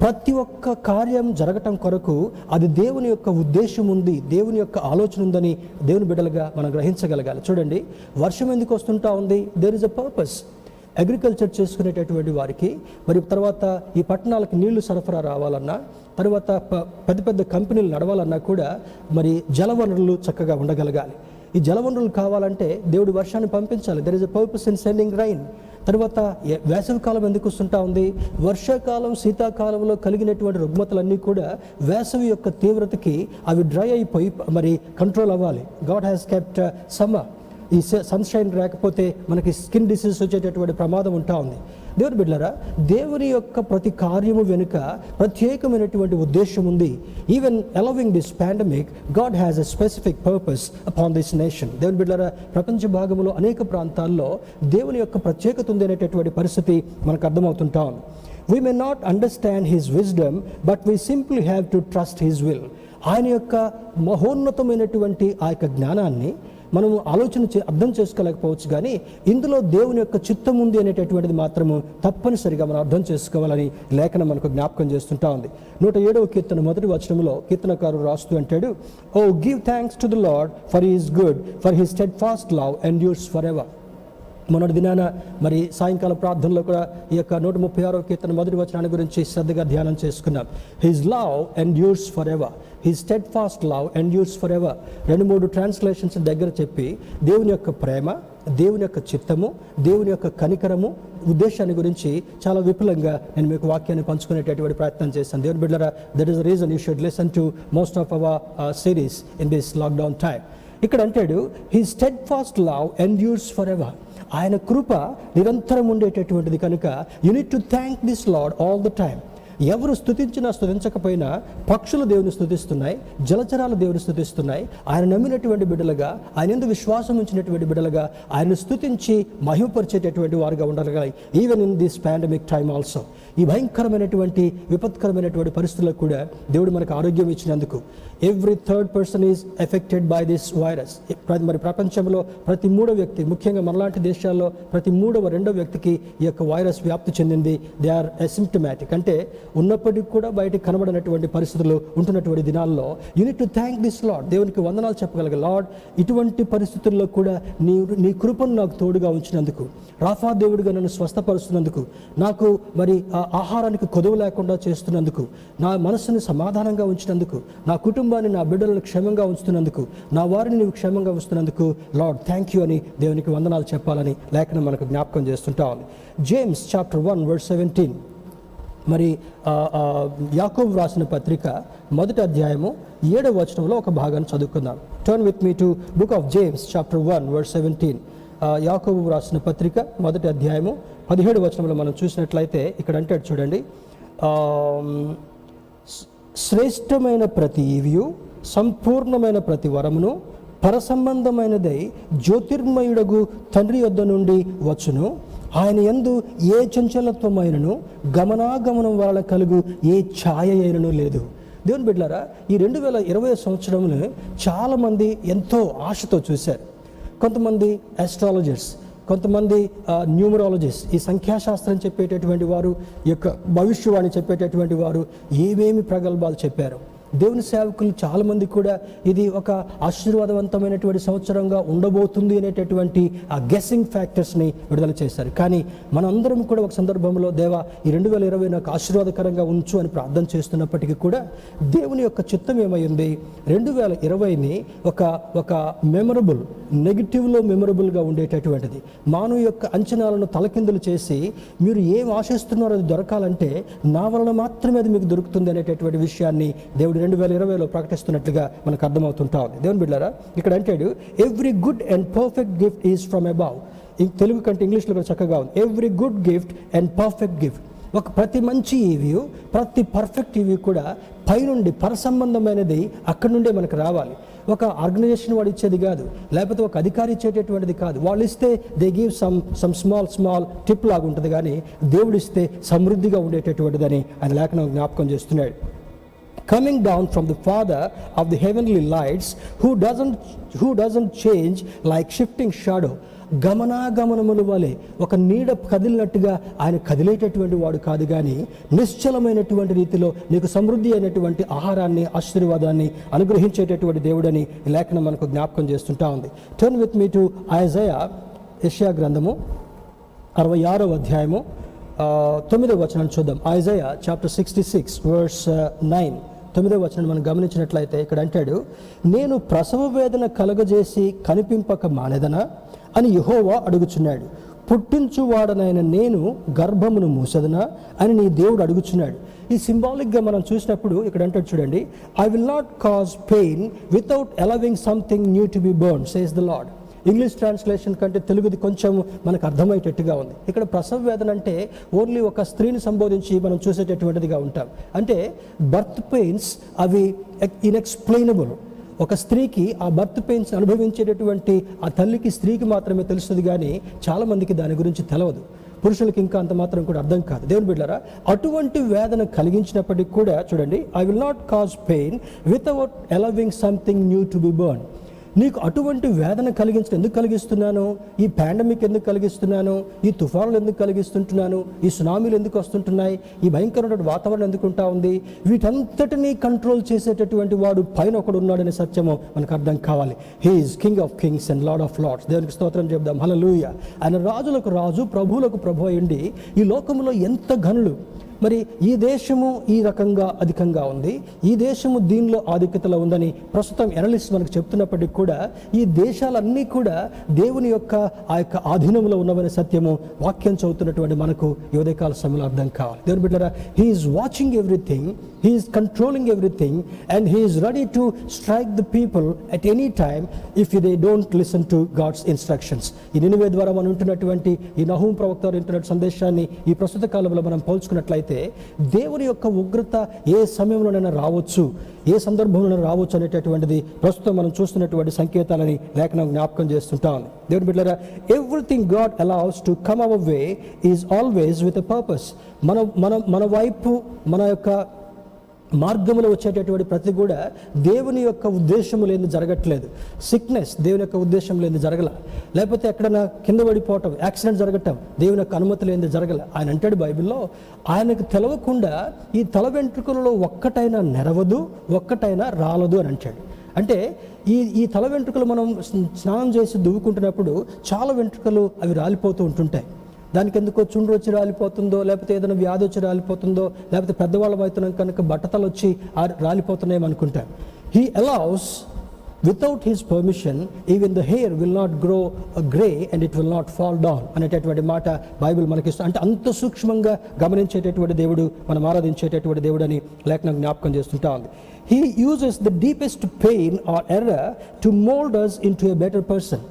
ప్రతి ఒక్క కార్యం జరగటం కొరకు అది దేవుని యొక్క ఉద్దేశం ఉంది, దేవుని యొక్క ఆలోచన ఉందని దేవుని బిడ్డలుగా మనం గ్రహించగలగాలి. చూడండి, వర్షం ఎందుకు వస్తుంటా ఉంది? There is a purpose. Agriculture చేసుకునేటటువంటి వారికి, మరి తర్వాత ఈ పట్టణాలకు నీళ్లు సరఫరా రావాలన్నా, తర్వాత పెద్ద కంపెనీలు నడవాలన్నా కూడా మరి జలవనరులు చక్కగా ఉండగలగాలి. ఈ జలవనరులు కావాలంటే దేవుడు వర్షాన్ని పంపించాలి. There is a purpose in sending rain. తర్వాత వేసవికాలం ఎందుకు వస్తుంటా ఉంది? వర్షాకాలం, శీతాకాలంలో కలిగినటువంటి రుగ్మతలన్నీ కూడా వేసవి యొక్క తీవ్రతకి అవి డ్రై అయిపోయి మరి కంట్రోల్ అవ్వాలి. God has kept summer. ఈ సన్షైన్ రాకపోతే మనకి స్కిన్ డిసీజ్ వచ్చేటటువంటి ప్రమాదం ఉంటా ఉంది. దేవుని బిడ్డలారా, దేవుని యొక్క ప్రతి కార్యము వెనుక ప్రత్యేకమైనటువంటి ఉద్దేశం ఉంది. Even allowing this pandemic, God has a specific purpose upon this nation. దేవుని బిడ్డలారా, ప్రపంచ భాగంలో అనేక ప్రాంతాల్లో దేవుని యొక్క ప్రత్యేకత ఉంది అనేటటువంటి పరిస్థితి మనకు అర్థమవుతుంటాం. We may not understand his wisdom, but we simply have to trust his will. ఆయన యొక్క మహోన్నతమైనటువంటి ఆ యొక్క జ్ఞానాన్ని మనము అర్థం చేసుకోలేకపోవచ్చు, కానీ ఇందులో దేవుని యొక్క చిత్తం ఉంది అనేటటువంటిది మాత్రము తప్పనిసరిగా మనం అర్థం చేసుకోవాలని లేఖనం మనకు జ్ఞాపకం చేస్తుంటా ఉంది. 107వ కీర్తన 1వ వచనంలో కీర్తనకారుడు రాస్తూ అంటాడు, O give thanks to the Lord for he is good, for his steadfast love endures for ever. మొన్నటి దినాన మరి సాయంకాల ప్రార్థనలో కూడా ఈ యొక్క 136వ కీర్తన 1వ వచనాన్ని గురించి శ్రద్ధగా ధ్యానం చేసుకున్నాం. His love endures for ever, his steadfast love endures for ever. 2-3 translations దగ్గర చెప్పి దేవుని యొక్క ప్రేమ, దేవుని యొక్క చిత్తము, దేవుని యొక్క కనికరము, ఉద్దేశాన్ని గురించి చాలా విపులంగా నేను మీకు వాక్యాన్ని పంచుకునేటటువంటి ప్రయత్నం చేశాను. దేవుని బిడ్డలారా, that is the reason you should listen to most of our series in this lockdown time. ఇక్కడ అంటాడు, his steadfast love endures for ever. ఆయన కృప నిరంతరం ఉండేటటువంటిది కనుక you need to thank this Lord all the time. ఎవరు స్తుతించినా స్తుతించకపోయినా పక్షులు దేవుని స్తుతిస్తున్నాయి, జలచరాలు దేవుని స్తుతిస్తున్నాయి. ఆయన నమ్మినటువంటి బిడ్డలుగా, ఆయన యందు విశ్వాసం ఉంచినటువంటి బిడ్డలుగా ఆయన స్తుతించి మహిమపరిచేటటువంటి వారుగా ఉండగలగాలి. Even in this pandemic time also. ఈ భయంకరమైనటువంటి విపత్కరమైనటువంటి పరిస్థితుల్లో కూడా దేవుడు మనకు ఆరోగ్యం ఇచ్చినందుకు. Every third person is affected by this virus. మరి ప్రపంచంలో ప్రతి 3వ వ్యక్తి, ముఖ్యంగా మనలాంటి దేశాల్లో ప్రతి 2వ వ్యక్తికి ఈ యొక్క వైరస్ వ్యాప్తి చెందింది. దే ఆర్ అసిమ్టమాటిక్, అంటే ఉన్నప్పటికీ కూడా బయటకు కనబడినటువంటి పరిస్థితులు ఉంటున్నటువంటి దినాల్లో you need to thank this lord. దేవునికి వందనాలు చెప్పగలగ. లార్డ్, ఇటువంటి పరిస్థితుల్లో కూడా నీ కృపను నాకు తోడుగా ఉంచినందుకు, రాఫా దేవుడిగా నన్ను స్వస్థపరుస్తున్నందుకు, నాకు మరి ఆహారానికి కొదువు లేకుండా చేస్తున్నందుకు, నా మనస్సుని సమాధానంగా ఉంచినందుకు, నా కుటుంబాన్ని, నా బిడ్డలను క్షేమంగా ఉంచుతున్నందుకు, నా వారిని నీవు క్షేమంగా ఉంచుతున్నందుకు లార్డ్ థ్యాంక్ యూ అని దేవునికి వందనాలు చెప్పాలని లేఖనం మనకు జ్ఞాపకం చేస్తుంటా ఉంది. James chapter 1:17. మరి యాకోబు రాసిన పత్రిక 1వ అధ్యాయము 7వ వచనంలో ఒక భాగాన్ని చదువుకుందాం. Turn with me to book of James chapter 1:17. యాకోబు రాసిన పత్రిక 1వ అధ్యాయము 17వ వచనంలో మనం చూసినట్లయితే ఇక్కడ అంటాడు చూడండి, శ్రేష్టమైన ప్రతి ఈవియు, సంపూర్ణమైన ప్రతి వరమును, పరసంబంధమైనదై జ్యోతిర్మయుడగు తండ్రి యొద్ద నుండి వచ్చును. ఆయన యందు ఏ చంచలత్వమైనను, గమనాగమనం వలన కలుగు ఏ ఛాయ అయినను లేదు. దేవుని బిడ్డలారా, ఈ 2020 సంవత్సరంలో చాలామంది ఎంతో ఆశతో చూశారు. కొంతమంది ఆస్ట్రాలజర్స్, కొంతమంది న్యూమరాలజిస్ట్, ఈ సంఖ్యాశాస్త్రం చెప్పేటటువంటి వారు, ఈ యొక్క భవిష్యవాణి చెప్పేటటువంటి వారు ఏమేమి ప్రగల్భాలు చెప్పారు. దేవుని సేవకులు చాలామంది కూడా ఇది ఒక ఆశీర్వాదవంతమైనటువంటి సంవత్సరంగా ఉండబోతుంది అనేటటువంటి ఆ గెస్సింగ్ ఫ్యాక్టర్స్ని విడుదల చేశారు. కానీ మనందరం కూడా ఒక సందర్భంలో దేవా ఈ 2020 నాకు ఆశీర్వాదకరంగా ఉంచు అని ప్రార్థన చేస్తున్నప్పటికీ కూడా దేవుని యొక్క చిత్తం ఏమైంది, 2020ని ఒక మెమరబుల్, నెగిటివ్లో మెమరబుల్గా ఉండేటటువంటిది, మానవ యొక్క అంచనాలను తలకిందులు చేసి మీరు ఏం ఆశిస్తున్నారో అది దొరకాలంటే నా వలన మాత్రమే అది మీకు దొరుకుతుంది అనేటటువంటి విషయాన్ని దేవుడు 2020లో ప్రకటిస్తున్నట్లుగా మనకు అర్థమవుతుంటా ఉంది. దేవుని బిడ్డలారా, ఇక్కడ అంటాడు every good and perfect gift is from above. Telugu కంటే ఇంగ్లీష్లో కూడా చక్కగా ఉంది. Every good gift and perfect gift. ప్రతి మంచి ఈవి, ప్రతి పర్ఫెక్ట్ ఈవి కూడా పైనుండి పరసంబంధమైనది అక్కడి నుండే మనకు రావాలి. ఒక ఆర్గనైజేషన్ వాడు ఇచ్చేది కాదు, లేకపోతే ఒక అధికారి ఇచ్చేటటువంటిది కాదు. వాళ్ళు ఇస్తే they give some small tip లాగా ఉంటుంది, కానీ దేవుడు ఇస్తే సమృద్ధిగా ఉండేటటువంటిదని ఆయన లేఖనం జ్ఞాపకం చేస్తున్నాడు. Coming down from the Father of the heavenly lights, who doesn't change like shifting shadow. గమనాగమనముల వలె ఒక నీడ కదిలినట్టుగా ఆయన కదిలేటటువంటి వాడు కాదు, కానీ నిశ్చలమైనటువంటి రీతిలో నీకు సమృద్ధి అయినటువంటి ఆహారాన్ని, ఆశీర్వాదాన్ని అనుగ్రహించేటటువంటి దేవుడని ఈ లేఖనం మనకు జ్ఞాపకం చేస్తుంటా ఉంది. Turn with me to Isaiah, యెషయా గ్రంథము 66వ అధ్యాయము 9వ వచనాన్ని చూద్దాం. ఐజయా చాప్టర్ 66 verse 9, 9వ వచనం మనం గమనించినట్లయితే ఇక్కడ అంటాడు, నేను ప్రసవ వేదన కలగజేసి కనిపింపక మానేదనా అని యెహోవా అడుగుచున్నాడు. పుట్టించువాడనైన నేను గర్భమును మూసదనా అని నీ దేవుడు అడుగుచున్నాడు. ఈ సింబాలిక్గా మనం చూసినప్పుడు ఇక్కడ అంటాడు చూడండి, I will not cause pain without allowing something new to be burn says the lord. English translation కంటే తెలుగుది కొంచెం మనకు అర్థమయ్యేటట్టుగా ఉంది. ఇక్కడ ప్రసవ వేదన అంటే ఓన్లీ ఒక స్త్రీని సంబోధించి మనం చూసేటటువంటిదిగా ఉంటాం. అంటే బర్త్ పెయిన్స్ అవి ఇన్ఎక్స్ప్లెయినబుల్. ఒక స్త్రీకి ఆ బర్త్ పెయిన్స్ అనుభవించేటటువంటి ఆ తల్లికి, స్త్రీకి మాత్రమే తెలుస్తుంది, కానీ చాలామందికి దాని గురించి తెలవదు. పురుషులకి ఇంకా అంత మాత్రం కూడా అర్థం కాదు. దేవుని బిడ్డలారా, అటువంటి వేదన కలిగించినప్పటికీ కూడా చూడండి, I will not cause pain without allowing something new to be burn. నీకు అటువంటి వేదన ఎందుకు కలిగిస్తున్నాను? ఈ పాండమిక్ ఎందుకు కలిగిస్తున్నాను? ఈ తుఫానులు ఎందుకు కలిగిస్తుంటున్నాను? ఈ సునామీలు ఎందుకు వస్తుంటున్నాయి? ఈ భయంకరమైన వాతావరణం ఎందుకు ఉంటా ఉంది? వీటంతటినీ కంట్రోల్ చేసేటటువంటి వాడు పైన ఒకడు ఉన్నాడనే సత్యము మనకు అర్థం కావాలి. He is King of kings and Lord of lords. దేవునికి స్తోత్రం చెప్దాం. హల్లెలూయా. ఆయన రాజులకు రాజు, ప్రభువులకు ప్రభు అయ్యుండి ఈ లోకంలో ఎంత ఘనులు. మరి ఈ దేశము ఈ రకంగా అధికంగా ఉంది, ఈ దేశము దీనిలో ఆధిక్యతలో ఉందని ప్రస్తుతం ఎనలిస్ట్ మనకు చెప్తున్నప్పటికీ కూడా ఈ దేశాలన్నీ కూడా దేవుని యొక్క ఆ యొక్క ఆధీనంలో ఉన్నవనే సత్యము వాక్యం చదువుతున్నటువంటి మనకు ఈ ఉదయకాల సమయంలో అర్థం కావాలి. దేవుని బిడ్డలారా, he is watching everything, he is controlling everything and he is ready to strike the people at any time if they don't listen to God's instructions. ఈ నినివే ద్వారా మనం ఉంటున్నటువంటి ఈ నహూం ప్రవక్త వింటున్న సందేశాన్ని ఈ ప్రస్తుత కాలంలో మనం పోల్చుకున్నట్లయితే దేవుని యొక్క ఉగ్రత ఏ సమయంలోనైనా రావచ్చు, ఏ సందర్భంలోనైనా రావచ్చు అనేటటువంటిది ప్రస్తుతం మనం చూస్తున్నటువంటి సంకేతాలని లేఖనం జ్ఞాపకం చేస్తుంటా ఉంది. దేవుని బిడ్డలారా, everything God allows to come our way is always with a purpose. మన వైపు, మన యొక్క మార్గంలో వచ్చేటటువంటి ప్రతి కూడా దేవుని యొక్క ఉద్దేశం లేని జరగట్లేదు. సిక్నెస్ దేవుని యొక్క ఉద్దేశం లేని జరగల, లేకపోతే ఎక్కడైనా కింద పడిపోవటం, యాక్సిడెంట్ జరగటం దేవుని యొక్క అనుమతి లేని జరగల. ఆయన అంటాడు బైబిల్లో, ఆయనకు తెలవకుండా ఈ తల వెంట్రుకలలో ఒక్కటైనా నెరవదు, ఒక్కటైనా రాలదు అని అంటాడు. అంటే ఈ తల వెంట్రుకలు మనం స్నానం చేసి దువ్వుకుంటున్నప్పుడు చాలా వెంట్రుకలు అవి రాలిపోతూ ఉంటుంటాయి. దానికి ఎందుకో చుండ్రు వచ్చి రాలిపోతుందో, లేకపోతే ఏదైనా వ్యాధి వచ్చి రాలిపోతుందో, లేకపోతే పెద్దవాళ్ళం అవుతున్నాం కనుక బట్టతలు వచ్చి రాలిపోతున్నాయి అనుకుంటాం. He allows without his permission even the hair will not grow grey and it will not fall down అనేటటువంటి మాట బైబిల్ మనకిస్తుంది. అంటే అంత సూక్ష్మంగా గమనించేటటువంటి దేవుడు, మనం ఆరాధించేటటువంటి దేవుడు అని లేఖనం జ్ఞాపకం చేస్తుంటా ఉంది. He uses the deepest pain or error to mould us into a better person.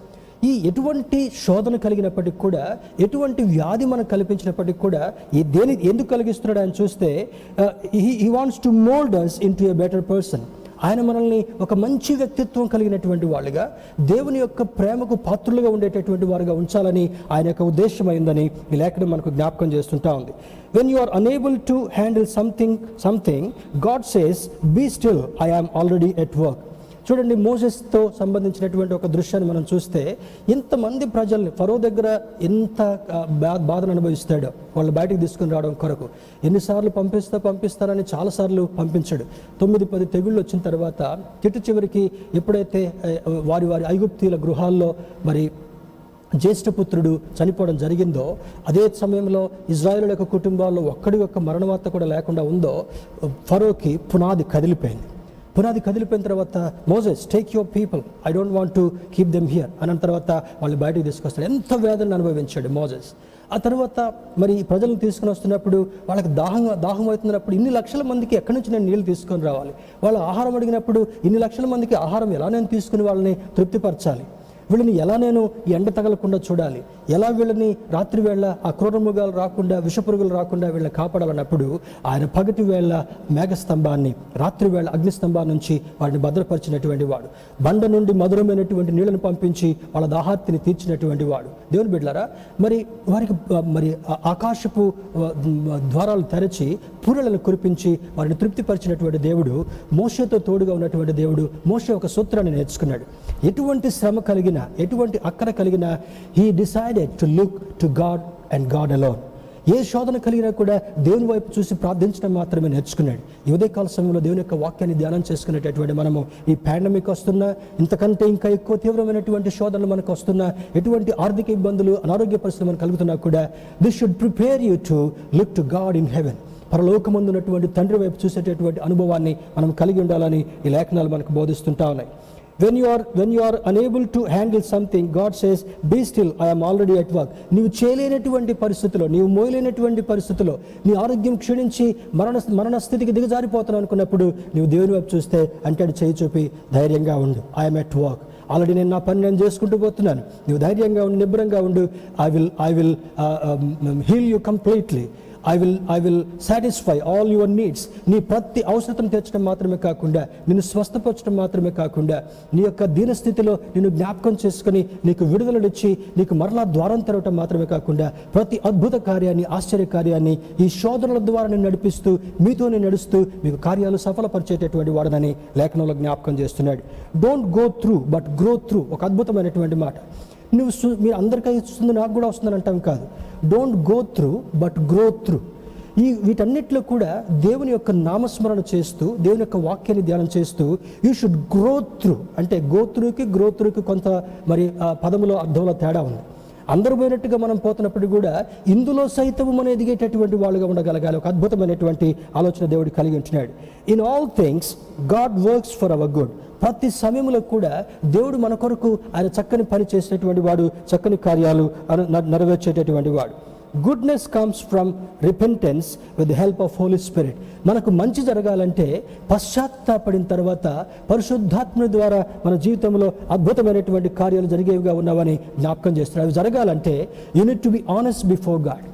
ఈ ఎటువంటి శోధన కలిగినప్పటికి కూడా, ఎటువంటి వ్యాధి మనకు కల్పించినప్పటికి కూడా దేని ఎందుకు కలిగిస్తున్నాడు ఆయన చూస్తే, he wants to mould us into a better person. ఆయన మనల్ని ఒక మంచి వ్యక్తిత్వం కలిగినటువంటి వాళ్ళుగా, దేవుని యొక్క ప్రేమకు పాత్రులుగా ఉండేటటువంటి వారుగా ఉంచాలని ఆయన యొక్క ఉద్దేశమైందని ఈ లేఖనం మనకు జ్ఞాపకం చేస్తుంటా ఉంది. When you are unable to handle something, God says, be still, I am already at work. చూడండి, మోసెస్తో సంబంధించినటువంటి ఒక దృశ్యాన్ని మనం చూస్తే, ఇంతమంది ప్రజల్ని ఫరో దగ్గర ఎంత బాధను అనుభవిస్తాడో వాళ్ళు బయటికి తీసుకుని రావడం కొరకు. ఎన్నిసార్లు పంపిస్తానని చాలాసార్లు పంపించాడు. 9-10 తెగుళ్ళు వచ్చిన తర్వాత చివరికి ఎప్పుడైతే వారి ఐగుప్తీయుల గృహాల్లో మరి జ్యేష్ఠపుత్రుడు చనిపోవడం జరిగిందో, అదే సమయంలో ఇజ్రాయేలు యొక్క కుటుంబాల్లో ఒక్కడి యొక్క మరణవార్త కూడా లేకుండా ఉందో, ఫరోకి పునాది కదిలిపోయింది. పునాది కదిలిపోయిన తర్వాత Moses, take your people, I don't want to keep them here అన్న తర్వాత వాళ్ళు బయటకు తీసుకొస్తాడు. ఎంత వేదనను అనుభవించాడు మోసెస్. ఆ తర్వాత మరి ప్రజలను తీసుకుని వస్తున్నప్పుడు వాళ్ళకి దాహం అవుతున్నప్పుడు ఇన్ని లక్షల మందికి ఎక్కడి నుంచి నేను నీళ్ళు తీసుకొని రావాలి, వాళ్ళు ఆహారం అడిగినప్పుడు ఇన్ని లక్షల మందికి ఆహారం ఎలా నేను తీసుకుని వాళ్ళని తృప్తిపరచాలి, వీళ్ళని ఎలా నేను ఎండ తగలకుండా చూడాలి, ఎలా వీళ్ళని రాత్రి వేళ ఆ క్రూరమృగాలు రాకుండా, విషపురుగులు రాకుండా వీళ్ళని కాపాడాలన్నప్పుడు ఆయన పగటి వేళ మేఘస్తంభాన్ని, రాత్రి వేళ అగ్నిస్తంభాన్ని నుంచి వారిని భద్రపరిచినటువంటి వాడు. బండ నుండి మధురమైనటువంటి నీళ్లను పంపించి వాళ్ళ దాహార్తిని తీర్చినటువంటి వాడు. దేవుని బిడ్డలారా, వారికి ఆకాశపు ద్వారాలు తెరచి పూరలను కురిపించి వారిని తృప్తిపరిచినటువంటి దేవుడు, మోషేతో తోడుగా ఉన్నటువంటి దేవుడు. మోషే ఒక సూత్రాన్ని నేర్చుకున్నాడు. ఎటువంటి శ్రమ కలిగిన, ఎటువంటి అక్కర కలిగిన, he decided to look to God and God alone. ఏ శోధన కలిగినా కూడా దేవుని వైపు చూసి ప్రార్థించడం మాత్రమే నేర్చుకున్నాడు. ఈ ఉదయకాల సమయంలో దేవుని యొక్క వాక్యాన్ని ధ్యానం చేసుకునేటటువంటి మనము, ఈ పాండమిక్ వస్తున్నా, ఇంతకంటే ఇంకా ఎక్కువ తీవ్రమైనటువంటి శోధనలు మనకు వస్తున్నా, ఎటువంటి ఆర్థిక ఇబ్బందులు, అనారోగ్య పరిస్థితులు మనకు కలుగుతున్నా కూడా, this should prepare you to look to God in heaven. పరలోకమందు ఉన్నటువంటి తండ్రి వైపు చూసేటటువంటి అనుభవాన్ని మనం కలిగి ఉండాలని ఈ లేఖనాలు మనకు బోధిస్తుంటా ఉన్నాయి. When you are unable to handle something, God says, be still, I am already at work. నీవు చేయలేనటువంటి పరిస్థితిలో, నీవు మోయలేనటువంటి పరిస్థితిలో, నీ ఆరోగ్యం క్షీణించి మరణ స్థితికి దిగజారిపోతున్నావు అనుకున్నప్పుడు నీవు దేవుని వైపు చూస్తే అంటాడు, చేయి చూపి ధైర్యంగా ఉండు, I am at work. Already నేను నా పని నేను చేసుకుంటూ పోతున్నాను, నీవు ధైర్యంగా ఉండు, నిబ్బరంగా ఉండు. I will heal you completely. I will satisfy all your needs. నీ ప్రతి అవసరతను తీర్చడం మాత్రమే కాకుండా, నిన్ను స్వస్థపరచడం మాత్రమే కాకుండా, నీ యొక్క దీనస్థితిలో నిన్ను జ్ఞాపకం చేసుకుని నీకు విడుదలనిచ్చి నీకు మరలా ద్వారం తెరవటం మాత్రమే కాకుండా, ప్రతి అద్భుత కార్యాన్ని, ఆశ్చర్య కార్యాన్ని ఈ శోధనల ద్వారా నేను నడిపిస్తూ, మీతోనే నడుస్తూ మీకు కార్యాలు సఫలపరిచేటటువంటి వాడనని లేఖనంలో జ్ఞాపకం చేస్తున్నాడు. Don't go through but grow through. ఒక అద్భుతమైనటువంటి మాట. మీరు అందరికీ వస్తుంది, నాకు కూడా వస్తుందని అంటాం కాదు. Don't go through but grow through. వీటన్నిటిలో కూడా దేవుని యొక్క నామస్మరణ చేస్తూ, దేవుని యొక్క వాక్యాన్ని ధ్యానం చేస్తూ, యూ షుడ్ గ్రో త్రూ. అంటే గ్రో త్రూకి కొంత మరి పదములో, అర్థంలో తేడా ఉంది. అందరూ పోయినట్టుగా మనం పోతున్నప్పుడు కూడా ఇందులో సైతం మనం ఎదిగేటటువంటి వాళ్ళుగా ఉండగలగాలి. ఒక అద్భుతమైనటువంటి ఆలోచన దేవుడు కలిగి ఉంటున్నాడు. In all things God works for hour good. ప్రతి సమయంలో కూడా దేవుడు మన కొరకు ఆయన చక్కని పని చేసేటటువంటి వాడు, చక్కని కార్యాలు నెరవేర్చేటటువంటి వాడు. Goodness comes from repentance with the help of Holy Spirit. మనకు మంచి జరగాలంటే పశ్చాత్తాపడిన తర్వాత పరిశుద్ధాత్మ ద్వారా మన జీవితంలో అద్భుతమైనటువంటి కార్యాలు జరిగేవిగా ఉన్నామని జ్ఞాపకం చేస్తారు. అవి జరగాలంటే you need to be honest before God.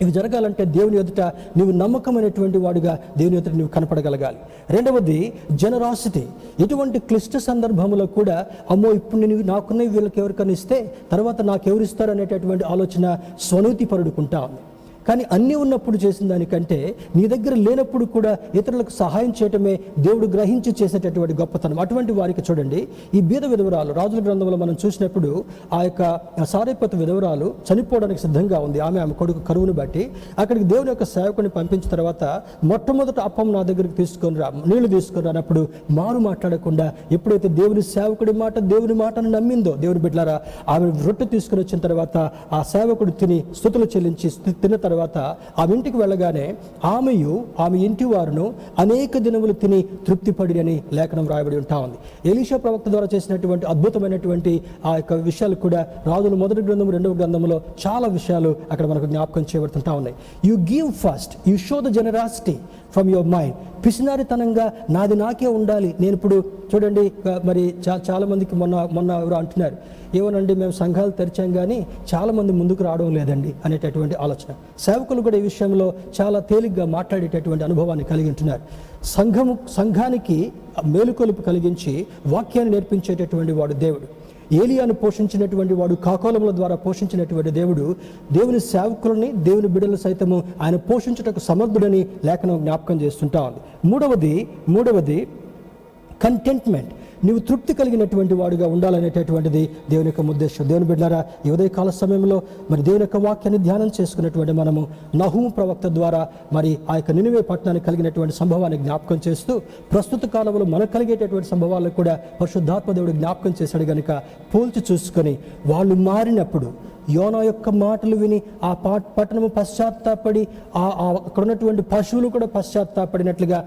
ఇవి జరగాలంటే దేవుని ఎదుట నువ్వు నమ్మకమైనటువంటి వాడుగా దేవుని ఎదుట నువ్వు కనపడగలగాలి. రెండవది జనరాసిటీ. ఎటువంటి క్లిష్ట సందర్భంలో కూడా, అమ్మో ఇప్పుడు నేను నాకున్న వీళ్ళకి ఎవరికైనా ఇస్తే తర్వాత నాకెవరిస్తారు అనేటటువంటి ఆలోచన స్వనీతి పరుడుకుంటా ఉంది. కానీ అన్నీ ఉన్నప్పుడు చేసిన దానికంటే నీ దగ్గర లేనప్పుడు కూడా ఇతరులకు సహాయం చేయటమే దేవుడు గ్రహించి చేసేటటువంటి గొప్పతనం. అటువంటి వారికి చూడండి, ఈ బీద విధవరాలు రాజుల గ్రంథంలో మనం చూసినప్పుడు ఆ యొక్క సారేపతు విధవరాలు చనిపోవడానికి సిద్ధంగా ఉంది. ఆమె కొడుకు కరువును బట్టి అక్కడికి దేవుని యొక్క సేవకుని పంపించిన తర్వాత, మొట్టమొదట అప్పం నా దగ్గరికి తీసుకొని రా, నీళ్లు తీసుకొని రానప్పుడు మారు మాట్లాడకుండా ఎప్పుడైతే దేవుని సేవకుడి మాట, దేవుని మాటను నమ్మిందో, దేవుని బిడ్డలారా, ఆమె రొట్టె తీసుకుని వచ్చిన తర్వాత ఆ సేవకుడు తిని స్తుతులు చెల్లించి తిన్న తర్వాత ఆమె ఇంటికి వెళ్ళగానే ఆమె ఇంటి వారును అనేక దినములు తిని తృప్తిపడి అని లేఖనం రాయబడి ఉంటా ఉంది. ఎలీషా ప్రవక్త ద్వారా చేసినటువంటి అద్భుతమైనటువంటి ఆ యొక్క విషయాలు కూడా రాజుల మొదటి గ్రంథము, రెండవ గ్రంథంలో చాలా విషయాలు అక్కడ మనకు జ్ఞాపకం చేయబడుతుంటా ఉన్నాయి. You give first, you show the generosity from your mind. పిసినారితనంగా నాది నాకే ఉండాలి. నేను ఇప్పుడు చూడండి, మరి చాలా మందికి మొన్న ఎవరు అంటున్నారు, ఏమోనండి మేము సంఘాలు తెరిచాం కానీ చాలామంది ముందుకు రావడం లేదండి అనేటటువంటి ఆలోచన. సేవకులు కూడా ఈ విషయంలో చాలా తేలిగ్గా మాట్లాడేటటువంటి అనుభవాన్ని కలిగి ఉంటున్నారు. సంఘానికి మేలుకొలుపు కలిగించి వాక్యాన్ని నేర్పించేటటువంటి వాడు దేవుడు. ఏలియాను పోషించినటువంటి వాడు, కాకోలముల ద్వారా పోషించినటువంటి దేవుడు దేవుని సేవకులని, దేవుని బిడ్డలు సైతము ఆయన పోషించుటకు సమర్థుడని లేఖనం జ్ఞాపకం చేస్తుంటా ఉంది. మూడవది కంటెంట్మెంట్. నీవు తృప్తి కలిగినటువంటి వాడుగా ఉండాలనేటటువంటిది దేవుని యొక్క ఉద్దేశం. దేవుని బిడ్డలారా, ఈ ఉదయకాల సమయంలో మరి దేవుని యొక్క వాక్యాన్ని ధ్యానం చేసుకున్నటువంటి మనము నహూము ప్రవక్త ద్వారా మరి ఆ యొక్క నినివే పట్టణానికి కలిగినటువంటి సంభవాన్ని జ్ఞాపకం చేస్తూ ప్రస్తుత కాలంలో మనకు కలిగేటటువంటి సంభవాలను కూడా పరిశుద్ధాత్మ దేవుడు జ్ఞాపకం చేశాడు కనుక పోల్చి చూసుకొని వాళ్ళు మారినప్పుడు యోనా యొక్క మాటలు విని ఆ పట్టణము పశ్చాత్తాపడి అక్కడ ఉన్నటువంటి పశువులు కూడా పశ్చాత్తాపడినట్లుగా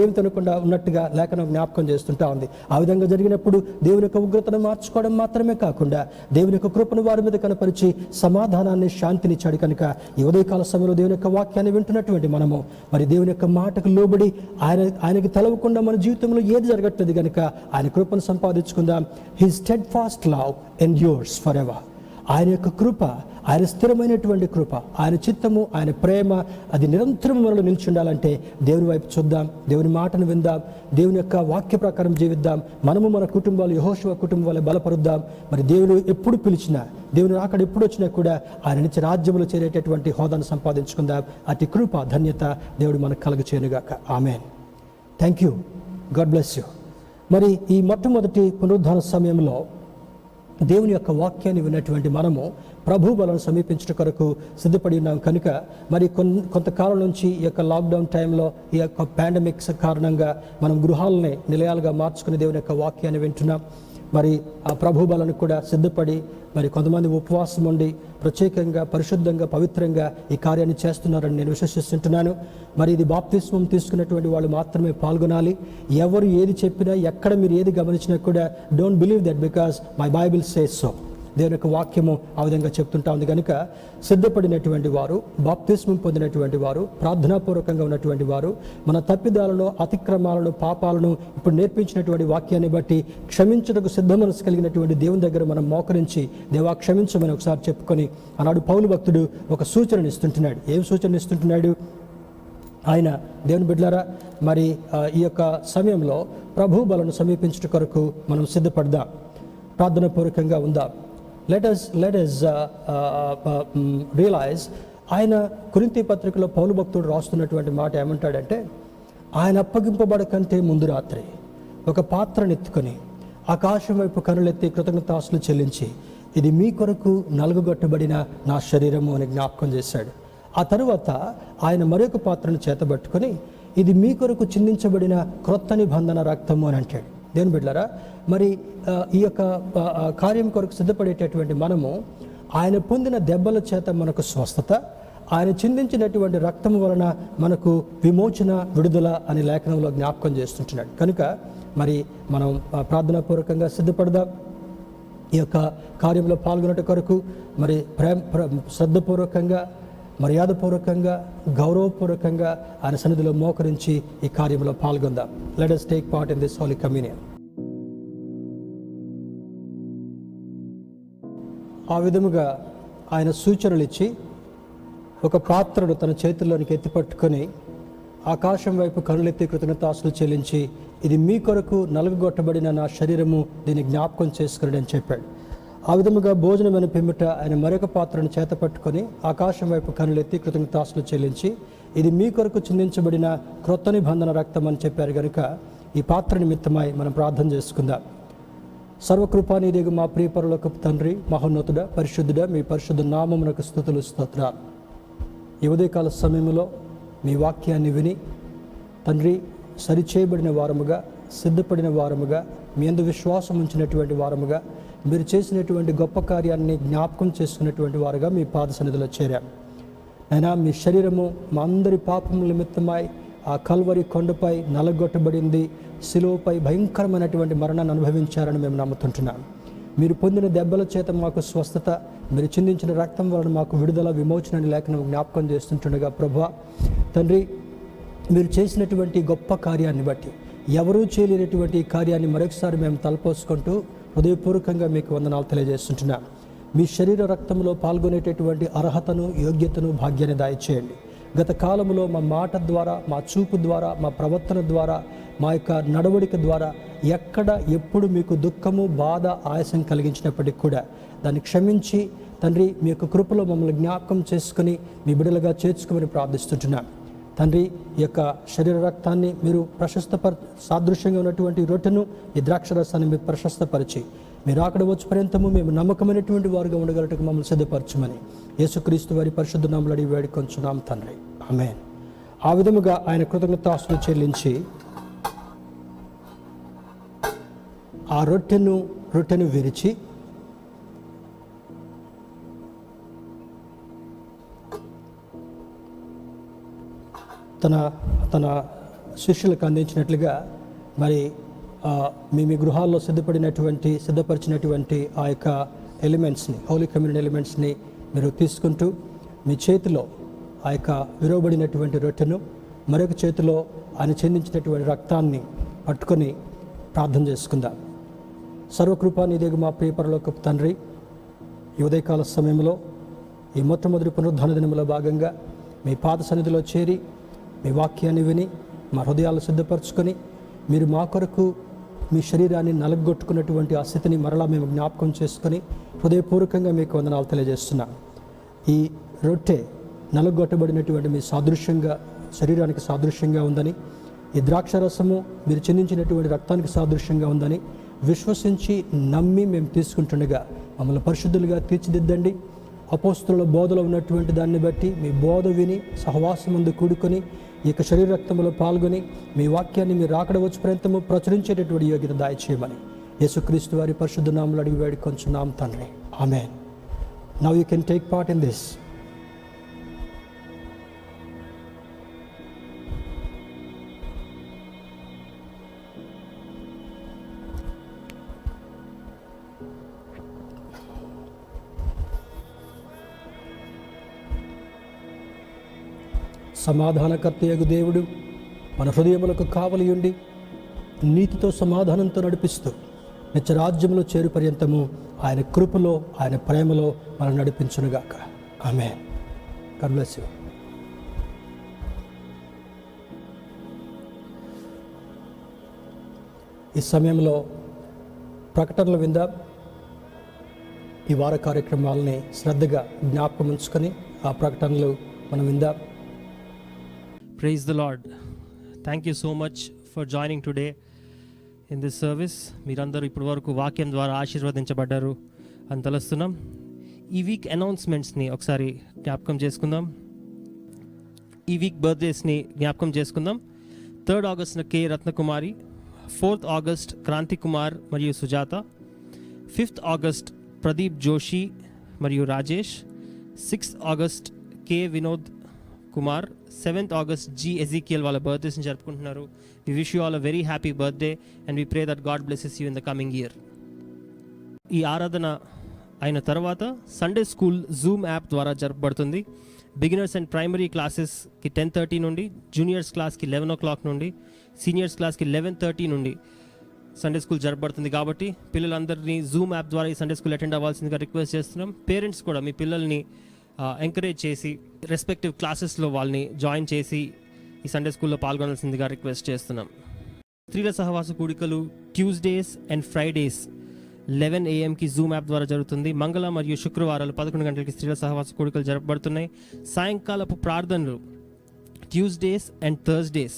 ఏమి తినకుండా ఉన్నట్టుగా లేఖనం జ్ఞాపకం చేస్తుంటా ఉంది. ఆ విధంగా జరిగినప్పుడు దేవుని యొక్క ఉగ్రతను మార్చుకోవడం మాత్రమే కాకుండా దేవుని యొక్క కృపను వారి మీద కనపరిచి సమాధానాన్ని, శాంతినిచ్చాడు. కనుక ఈ ఉదయకాల సమయంలో దేవుని యొక్క వాక్యాన్ని వింటున్నటువంటి మనము మరి దేవుని యొక్క మాటకు లోబడి ఆయనకి తెలవకుండా మన జీవితంలో ఏది జరగట్లేదు కనుక ఆయన కృపను సంపాదించుకుందాం. His steadfast love endures for ever. ఆయన యొక్క కృప, ఆయన స్థిరమైనటువంటి కృప, ఆయన చిత్తము, ఆయన ప్రేమ అది నిరంతరం మనలో నిలిచి ఉండాలంటే దేవుని వైపు చూద్దాం, దేవుని మాటను విందాం, దేవుని యొక్క వాక్య ప్రకారం జీవిద్దాం. మనము మన కుటుంబాలు యెహోషువ కుటుంబం వల్ల బలపరుద్దాం. మరి దేవుడు ఎప్పుడు పిలిచినా, దేవుని అక్కడ ఎప్పుడు వచ్చినా కూడా ఆయన నుంచి రాజ్యములు చేరేటటువంటి హోదాను సంపాదించుకుందాం. అతి కృప, ధన్యత దేవుడు మనకు కలుగచేయునుగాక. ఆమేన్. Thank you. God bless you. మరి ఈ మొట్టమొదటి పునరుద్ధాన సమయంలో దేవుని యొక్క వాక్యాన్ని విన్నటువంటి మనము ప్రభు బలను సమీపించడం కొరకు సిద్ధపడి ఉన్నాం. కనుక మరి కొంతకాలం నుంచి ఈ యొక్క లాక్డౌన్ టైంలో ఈ యొక్క పాండమిక్స్ కారణంగా మనం గృహాలని నిలయాలుగా మార్చుకుని దేవుని యొక్క వాక్యాన్ని వింటున్నాం. మరి ఆ ప్రభు బలను కూడా సిద్ధపడి మరి కొంతమంది ఉపవాసం ఉండి ప్రత్యేకంగా పరిశుద్ధంగా పవిత్రంగా ఈ కార్యాన్ని చేస్తున్నారని నేను విశ్వసిస్తుంటున్నాను. మరి ఇది బాప్తిస్మం తీసుకున్నటువంటి వాళ్ళు మాత్రమే పాల్గొనాలి. ఎవరు ఏది చెప్పినా, ఎక్కడ మీరు ఏది గమనించినా కూడా don't believe that because my Bible says so. దేవుని యొక్క వాక్యము ఆ విధంగా చెప్తుంటా ఉంది. కనుక సిద్ధపడినటువంటి వారు, బాప్తిస్మం పొందినటువంటి వారు, ప్రార్థనాపూర్వకంగా ఉన్నటువంటి వారు మన తప్పిదాలను, అతిక్రమాలను, పాపాలను ఇప్పుడు నేర్పించినటువంటి వాక్యాన్ని బట్టి క్షమించుటకు సిద్ధ మనసు కలిగినటువంటి దేవుని దగ్గర మనం మోకరించి దేవా క్షమించమని ఒకసారి చెప్పుకొని ఆనాడు పౌలు భక్తుడు ఒక సూచనను ఇస్తుంటున్నాడు. ఏం సూచన ఇస్తుంటున్నాడు? ఆయన దేవుని బిడ్డలారా, మరి ఈ యొక్క సమయంలో ప్రభు బలను సమీపించుట కొరకు మనం సిద్ధపడదాం, ప్రార్థనాపూర్వకంగా ఉందాం. Let us realize ఆయన కొరింథీ పత్రికలో పౌలు భక్తుడు రాస్తున్నటువంటి మాట ఏమంటాడంటే, ఆయన అప్పగింపబడకంటే ముందు రాత్రి ఒక పాత్రను ఎత్తుకొని ఆకాశం వైపు కనులెత్తి కృతజ్ఞతాస్తులు చెల్లించి ఇది మీ కొరకు నలుగుగొట్టబడిన నా శరీరము అని జ్ఞాపకం చేశాడు. ఆ తరువాత ఆయన మరొక పాత్రను చేతబట్టుకొని ఇది మీ కొరకు చిందించబడిన క్రొత్త నిబంధన రక్తము అని అంటాడు. దేవుని బిడ్డలారా, మరి ఈ యొక్క కార్యం కొరకు సిద్ధపడేటటువంటి మనము ఆయన పొందిన దెబ్బల చేత మనకు స్వస్థత, ఆయన చిందించినటువంటి రక్తం వలన మనకు విమోచన, విడుదల అని లేఖనంలో జ్ఞాపకం చేస్తుంటున్నాడు. కనుక మరి మనం ప్రార్థనాపూర్వకంగా సిద్ధపడదాం. ఈ యొక్క కార్యంలో పాల్గొనట కొరకు మరి శ్రద్ధపూర్వకంగా, మర్యాదపూర్వకంగా, గౌరవపూర్వకంగా ఆయన సన్నిధిలో మోకరించి ఈ కార్యంలో పాల్గొందాం. Let us take part in this holy communion. ఆ విధముగా ఆయన సూచనలు ఇచ్చి ఒక పాత్రను తన చేతుల్లోనికి ఎత్తిపట్టుకొని ఆకాశం వైపు కనులెత్తి కృతజ్ఞతాస్తులు చెల్లించి ఇది మీ కొరకు నలుగుగొట్టబడిన నా శరీరము, దీన్ని జ్ఞాపకం చేసుకుని అని చెప్పాడు. ఆ విధముగా భోజనమైన పిమ్మట ఆయన మరొక పాత్రను చేతపట్టుకొని ఆకాశం వైపు కనులెత్తి కృతజ్ఞతాస్తులు చెల్లించి ఇది మీ కొరకు చిందించబడిన క్రొత్త నిబంధన రక్తం అని చెప్పారు. కనుక ఈ పాత్ర నిమిత్తమై మనం ప్రార్థన చేసుకుందాం. సర్వకృపానిధిగు మా ప్రియ పరలోకపు తండ్రి, మహోన్నతుడ, పరిశుద్ధుడ, మీ పరిశుద్ధ నామమునకు స్తుతులు, స్తోత్రాలు. ఈ ఉదయకాల సమయంలో మీ వాక్యాన్ని విని తండ్రి సరిచేయబడిన వారముగా, సిద్ధపడిన వారముగా, మీ యందు విశ్వాసం ఉంచినటువంటి వారముగా, మీరు చేసినటువంటి గొప్ప కార్యాన్ని జ్ఞాపకం చేసుకున్నటువంటి వారుగా మీ పాద సన్నిధిలో చేరాం. అయినా మీ శరీరము మా అందరి పాపముల నిమిత్తమై ఆ కల్వరి కొండపై నలగొట్టబడింది, శిలువపై భయంకరమైనటువంటి మరణాన్ని అనుభవించారని మేము నమ్ముతుంటున్నాం. మీరు పొందిన దెబ్బల చేత మాకు స్వస్థత, మీరు చిందించిన రక్తం వలన మాకు విడుదల, విమోచన అని లేఖనం జ్ఞాపకం చేస్తుంటుండగా ప్రభువా తండ్రి, మీరు చేసినటువంటి గొప్ప కార్యాన్ని బట్టి, ఎవరూ చేయలేనటువంటి కార్యాన్ని మరొకసారి మేము తలపోసుకుంటూ హృదయపూర్వకంగా మీకు వందనాలు తెలియజేస్తుంటున్నాం. మీ శరీర రక్తంలో పాల్గొనేటటువంటి అర్హతను, యోగ్యతను, భాగ్యాన్ని దయచేయండి. గత కాలంలో మా మాట ద్వారా, మా చూపు ద్వారా, మా ప్రవర్తన ద్వారా, మా యొక్క నడవడిక ద్వారా ఎక్కడ ఎప్పుడు మీకు దుఃఖము, బాధ, ఆయాసం కలిగించినప్పటికీ కూడా దాన్ని క్షమించి తండ్రి మీ యొక్క కృపలో మమ్మల్ని జ్ఞాపకం చేసుకుని మీ బిడ్డలుగా చేర్చుకోమని ప్రార్థిస్తుంటున్నాం. తండ్రి, ఈ యొక్క శరీర రక్తాన్ని మీరు సాదృశ్యంగా ఉన్నటువంటి రొట్టెను, ఈ ద్రాక్షరసాన్ని మీరు ప్రశస్తపరిచి మీరు అక్కడ వచ్చి పర్యంతము మేము నమ్మకమైనటువంటి వారుగా ఉండగలటకు మమ్మల్ని సిద్ధపరచమని యేసుక్రీస్తు వారి పరిశుద్ధ నామములో అడిగి వేడుకొంచున్నాం తండ్రి, ఆమేన్. ఆ విధముగా ఆయన కృతజ్ఞతాస్తుతులు చెల్లించి ఆ రొట్టెను విరిచి తన శిష్యులకు అందించినట్లుగా మరి మీ గృహాల్లో సిద్ధపరిచినటువంటి ఆ యొక్క ఎలిమెంట్స్ని, హోలీ కమ్యూనియన్ ఎలిమెంట్స్ని మీరు తీసుకుంటూ మీ చేతిలో ఆ యొక్క విరవబడినటువంటి రొట్టెను, మరొక చేతిలో ఆయన చెందించినటువంటి రక్తాన్ని పట్టుకొని ప్రార్థన చేసుకుందాం. సర్వకృపానిధియగు మా ప్రియ పరలోకపు తండ్రి, ఈ ఉదయకాల సమయంలో ఈ మొట్టమొదటి పునరుద్ధాన దినములో భాగంగా మీ పాద సన్నిధిలో చేరి మీ వాక్యాన్ని విని మా హృదయాలు సిద్ధపరచుకొని మీరు మా కొరకు మీ శరీరాన్ని నలగొట్టుకున్నటువంటి ఆ స్థితిని మరలా మేము జ్ఞాపకం చేసుకొని హృదయపూర్వకంగా మీకు వందనాలు తెలియజేస్తున్నాం. ఈ రొట్టె నలగొట్టబడినటువంటి మీ శరీరానికి సాదృశ్యంగా ఉందని, ఈ ద్రాక్షరసము మీరు చెందించినటువంటి రక్తానికి సాదృశ్యంగా ఉందని విశ్వసించి నమ్మి మేము తీసుకుంటుండగా మమ్మల్ని పరిశుద్ధులుగా తీర్చిదిద్దండి. అపోస్తుల బోధలో ఉన్నటువంటి దాన్ని బట్టి మీ బోధ విని సహవాసమందు కూడుకొని ఈ యొక్క శరీర రక్తంలో పాల్గొని మీ వాక్యాన్ని మీరు రాకడ వచ్చి పర్యంతము ప్రచురించేటటువంటి యోగ్యత దయచేయమని యేసుక్రీస్తు వారి పరిశుద్ధ నామములో అడిగి వేడుకొంచున్నాం తండ్రి, ఆమేన్. Now you can take part in this. సమాధానకర్తయగు దేవుడు మన హృదయములకు కావలియుండి నీతితో సమాధానంతో నడిపిస్తూ నిత్యరాజ్యంలో చేరు పర్యంతము ఆయన కృపలో ఆయన ప్రేమలో మనం నడిపించునుగాక, ఆమేన్. God bless you. ఈ సమయంలో ప్రకటనలు విందాం. ఈ వార కార్యక్రమాలని శ్రద్ధగా జ్ఞాపకం ఉంచుకొని ఆ ప్రకటనలు మనం విందాం. Praise the Lord. Thank you so much for joining today in this service. మీరందరూ ఇప్పటి వరకు వాక్యం ద్వారా ఆశీర్వదించబడ్డారు అని తెలుస్తున్నాం. ఈ వీక్ అనౌన్స్మెంట్స్ని ఒకసారి జ్ఞాపకం చేసుకుందాం. ఈ వీక్ బర్త్డేస్ని జ్ఞాపకం చేసుకుందాం. 3rd ఆగస్ట్న K Ratnakumari, 4th August Kranthi Kumar మరియు సుజాత, 5th ఆగస్ట్ ప్రదీప్ జోషి మరియు Rajesh, 6th August K Vinod Kumar, 7th August G Ezekiel వాళ్ళ బర్త్డేస్ని జరుపుకుంటున్నారు. We wish you all a very happy birthday and we pray that God blesses you in the coming year. ఈ ఆరాధన అయిన తర్వాత Sunday school Zoom app ద్వారా జరపబడుతుంది. Beginners and primary క్లాసెస్కి 10:30 నుండి, జూనియర్స్ క్లాస్కి 11 o'clock నుండి, సీనియర్స్ క్లాస్కి 11:30 నుండి సండే స్కూల్ జరపబడుతుంది. కాబట్టి పిల్లలందరినీ జూమ్ యాప్ ద్వారా ఈ సండే స్కూల్ అటెండ్ అవ్వాల్సిందిగా రిక్వెస్ట్ చేస్తున్నాం. పేరెంట్స్ కూడా మీ పిల్లల్ని ఎంకరేజ్ చేసి రెస్పెక్టివ్ క్లాసెస్లో వాళ్ళని జాయిన్ చేసి ఈ సండే స్కూల్లో పాల్గొనాల్సిందిగా రిక్వెస్ట్ చేస్తున్నాం. స్త్రీల సహవాస కూడికలు Tuesdays and Fridays 11 AM Zoom app ద్వారా జరుగుతుంది. మంగళ మరియు శుక్రవారాలు 11 గంటలకి స్త్రీల సహవాస కూడికలు జరపబడుతున్నాయి. సాయంకాలపు ప్రార్థనలు ట్యూస్డేస్ అండ్ థర్స్డేస్,